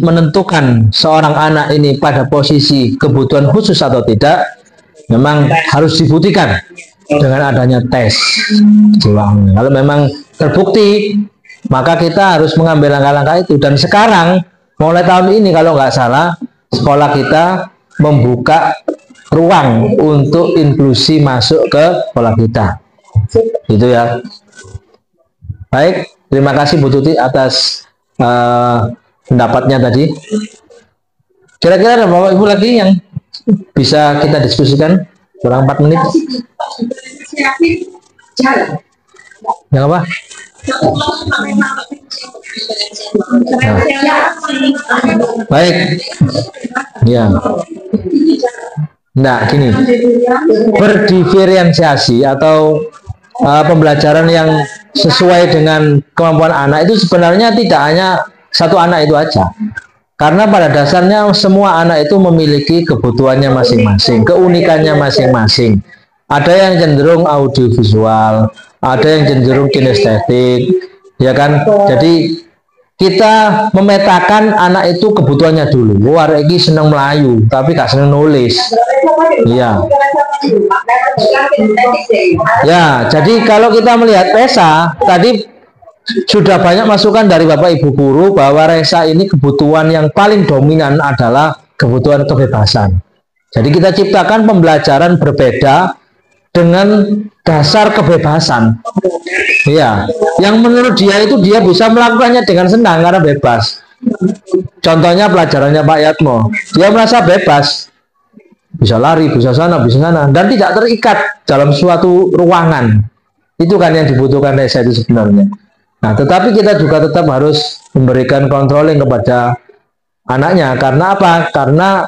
menentukan seorang anak ini pada posisi kebutuhan khusus atau tidak, memang harus dibuktikan dengan adanya tes jiwa. Kalau memang terbukti, maka kita harus mengambil langkah-langkah itu. Dan sekarang mulai tahun ini kalau nggak salah, sekolah kita membuka ruang untuk inklusi masuk ke sekolah kita. Itu ya. Baik, terima kasih Bu Tuti atas pendapatnya tadi. Kira-kira ada Bapak Ibu lagi yang bisa kita diskusikan kurang 4 menit? Yang apa? Baik. Ya. Nah, gini. Berdiferensiasi atau pembelajaran yang sesuai dengan kemampuan anak itu sebenarnya tidak hanya satu anak itu aja, karena pada dasarnya semua anak itu memiliki kebutuhannya masing-masing, keunikannya masing-masing. Ada yang cenderung audiovisual, ada yang cenderung kinestetik, ya kan? Jadi kita memetakan anak itu kebutuhannya dulu. Wah, ini seneng melayu, tapi gak seneng nulis. Iya. Ya, jadi kalau kita melihat Resa tadi sudah banyak masukan dari Bapak Ibu guru bahwa Resa ini kebutuhan yang paling dominan adalah kebutuhan kebebasan. Jadi kita ciptakan pembelajaran berbeda dengan dasar kebebasan. Iya, yang menurut dia itu dia bisa melakukannya dengan senang karena bebas. Contohnya pelajarannya Pak Yatmo, dia merasa bebas, bisa lari, bisa sana, dan tidak terikat dalam suatu ruangan. Itu kan yang dibutuhkan Resa itu sebenarnya. Nah, tetapi kita juga tetap harus memberikan controlling kepada anaknya. Karena apa? Karena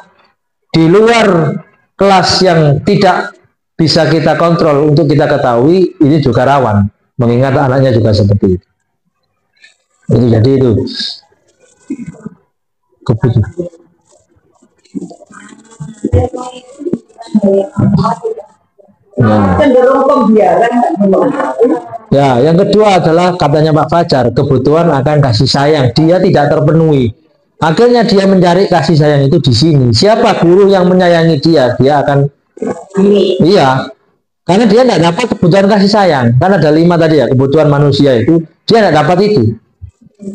di luar kelas yang tidak bisa kita kontrol untuk kita ketahui, ini juga rawan. Mengingat anaknya juga seperti itu. Jadi itu kebutuhan. Ya, yang kedua adalah katanya Pak Fajar, kebutuhan akan kasih sayang. Dia tidak terpenuhi. Akhirnya dia mencari kasih sayang itu di sini. Siapa guru yang menyayangi dia, dia akan iya. Karena dia tidak dapat kebutuhan kasih sayang. Karena ada 5 tadi ya, kebutuhan manusia itu dia tidak dapat itu.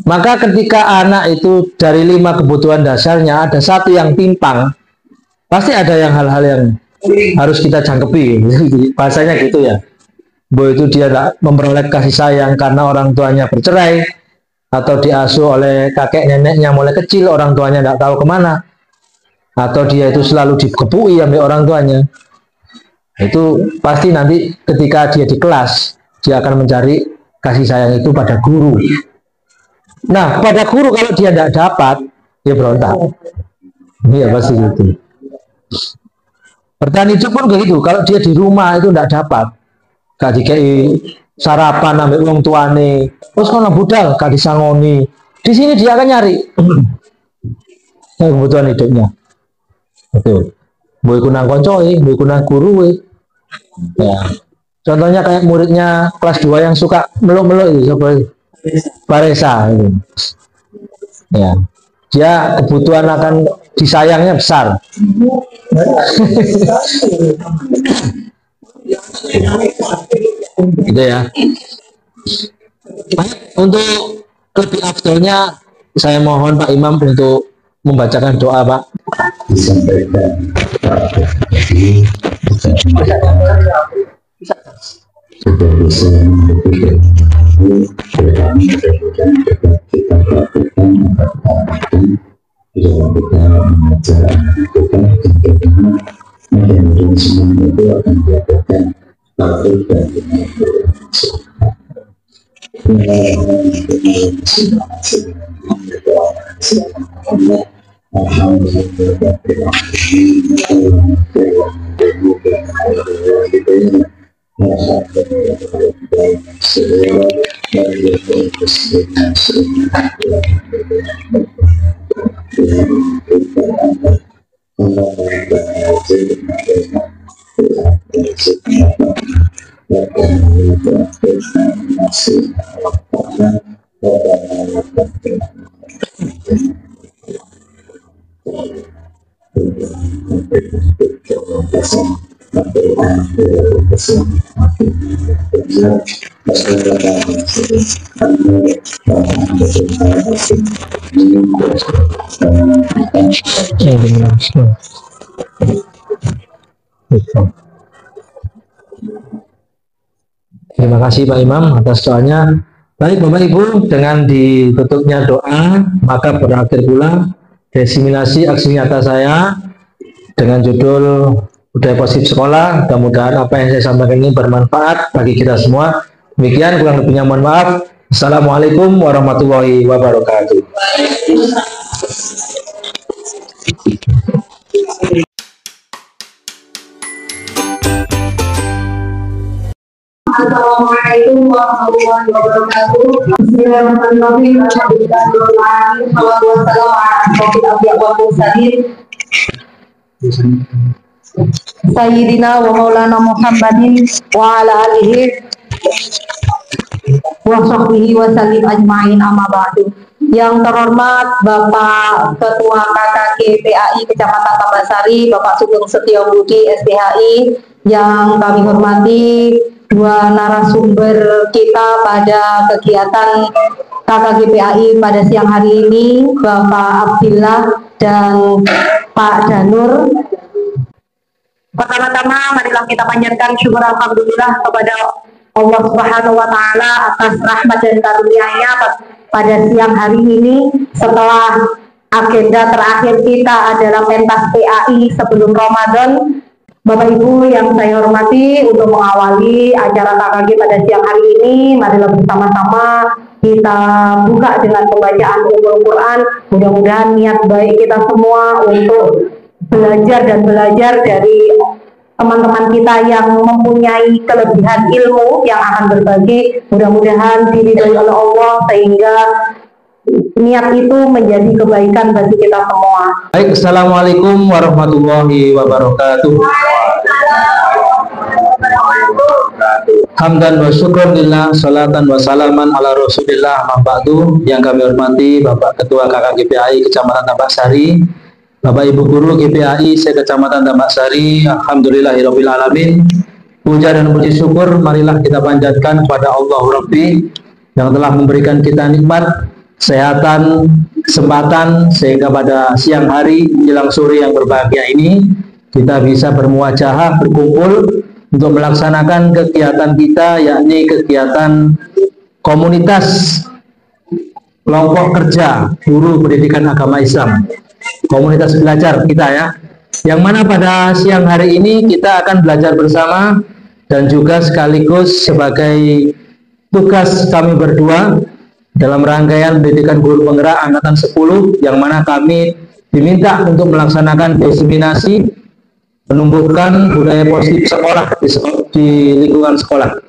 Maka ketika anak itu dari 5 kebutuhan dasarnya ada satu yang timpang, pasti ada yang hal-hal yang harus kita jangkepi. Bahasanya gitu ya. Bahwa itu dia tidak memperoleh kasih sayang karena orang tuanya bercerai, atau diasuh oleh kakek neneknya mulai kecil, orang tuanya tidak tahu kemana, atau dia itu selalu dikepui oleh orang tuanya. Itu pasti nanti ketika dia di kelas, dia akan mencari kasih sayang itu pada guru. Nah, pada guru kalau dia tidak dapat, dia berontak. Iya pasti gitu. Bertahan hidup pun begitu. Kalau dia di rumah itu tidak dapat, gak dikei sarapan ambil uang tuane, terus kalau budal gak disangoni. Di sini dia akan nyari kebutuhan hidupnya. Betul. Boy kunang koncoi, boy kunang guru. Ya. Contohnya kayak muridnya kelas 2 yang suka meluk-meluk itu, Pak Resa itu. Ya. Dia kebutuhan akan disayangnya besar. Gitu ya. Untuk lebih afdolnya saya mohon Pak Imam untuk membacakan doa, Pak. Disampaikan sudah bisa memberikan dan mudah-mudahan kita lakukan di dalam kita mengajar kita dan mudah-mudahan semuanya itu akan dilakukan taufik dan Terima kasih Pak Imam atas doanya. Baik Bapak Ibu, dengan ditutupnya doa, maka berakhir pula diseminasi aksi nyata saya dengan judul Budaya Positif Sekolah. Mudah-mudahan apa yang saya sampaikan ini bermanfaat bagi kita semua. Demikian, kurang lebihnya mohon maaf. Assalamualaikum warahmatullahi wabarakatuh. Assalamualaikum warahmatullahi wabarakatuh. Bismillahirrahmanirrahim. Alhamdulillahirrahmanirrahim. Sayyidina wa maulana Muhammadin wa ala alihi wa sahbihi wa sallim ajma'in, amma ba'du. Yang terhormat Bapak Ketua KKGPAI Kecamatan Tambasari, Bapak Sugeng Setiobudi SPHI, yang kami hormati dua narasumber kita pada kegiatan KKGPAI pada siang hari ini, Bapak Abdillah dan Pak Danur. Pertama-tama marilah kita panjatkan syukur alhamdulillah kepada Allah Subhanahu wa taala atas rahmat dan karunia-Nya pada siang hari ini, setelah agenda terakhir kita adalah pentas PAI sebelum Ramadan. Bapak Ibu yang saya hormati, untuk mengawali acara KKG pada siang hari ini, marilah bersama-sama kita buka dengan pembacaan Ummul Quran. Mudah-mudahan niat baik kita semua untuk belajar dari teman-teman kita yang mempunyai kelebihan ilmu yang akan berbagi, mudah-mudahan diridhoi oleh Allah sehingga niat itu menjadi kebaikan bagi kita semua. Baik, Assalamualaikum warahmatullahi wabarakatuh. Hamdan wa syukurillah, salatan wa salaman ala rasulillah, mabadu. Yang kami hormati Bapak Ketua KKGPAI Kecamatan Tambasari, Bapak Ibu Guru GPAI Kecamatan Tambasari, alhamdulillahirabbil alamin. Puja dan puji syukur marilah kita panjatkan kepada Allah Rabbi yang telah memberikan kita nikmat kesehatan, kesempatan, sehingga pada siang hari menjelang sore yang berbahagia ini kita bisa bermuajahah, berkumpul untuk melaksanakan kegiatan kita, yakni kegiatan komunitas kelompok kerja guru pendidikan agama Islam, komunitas belajar kita ya, yang mana pada siang hari ini kita akan belajar bersama dan juga sekaligus sebagai tugas kami berdua dalam rangkaian pendidikan guru penggerak angkatan 10, yang mana kami diminta untuk melaksanakan diseminasi menumbuhkan budaya positif sekolah di lingkungan sekolah.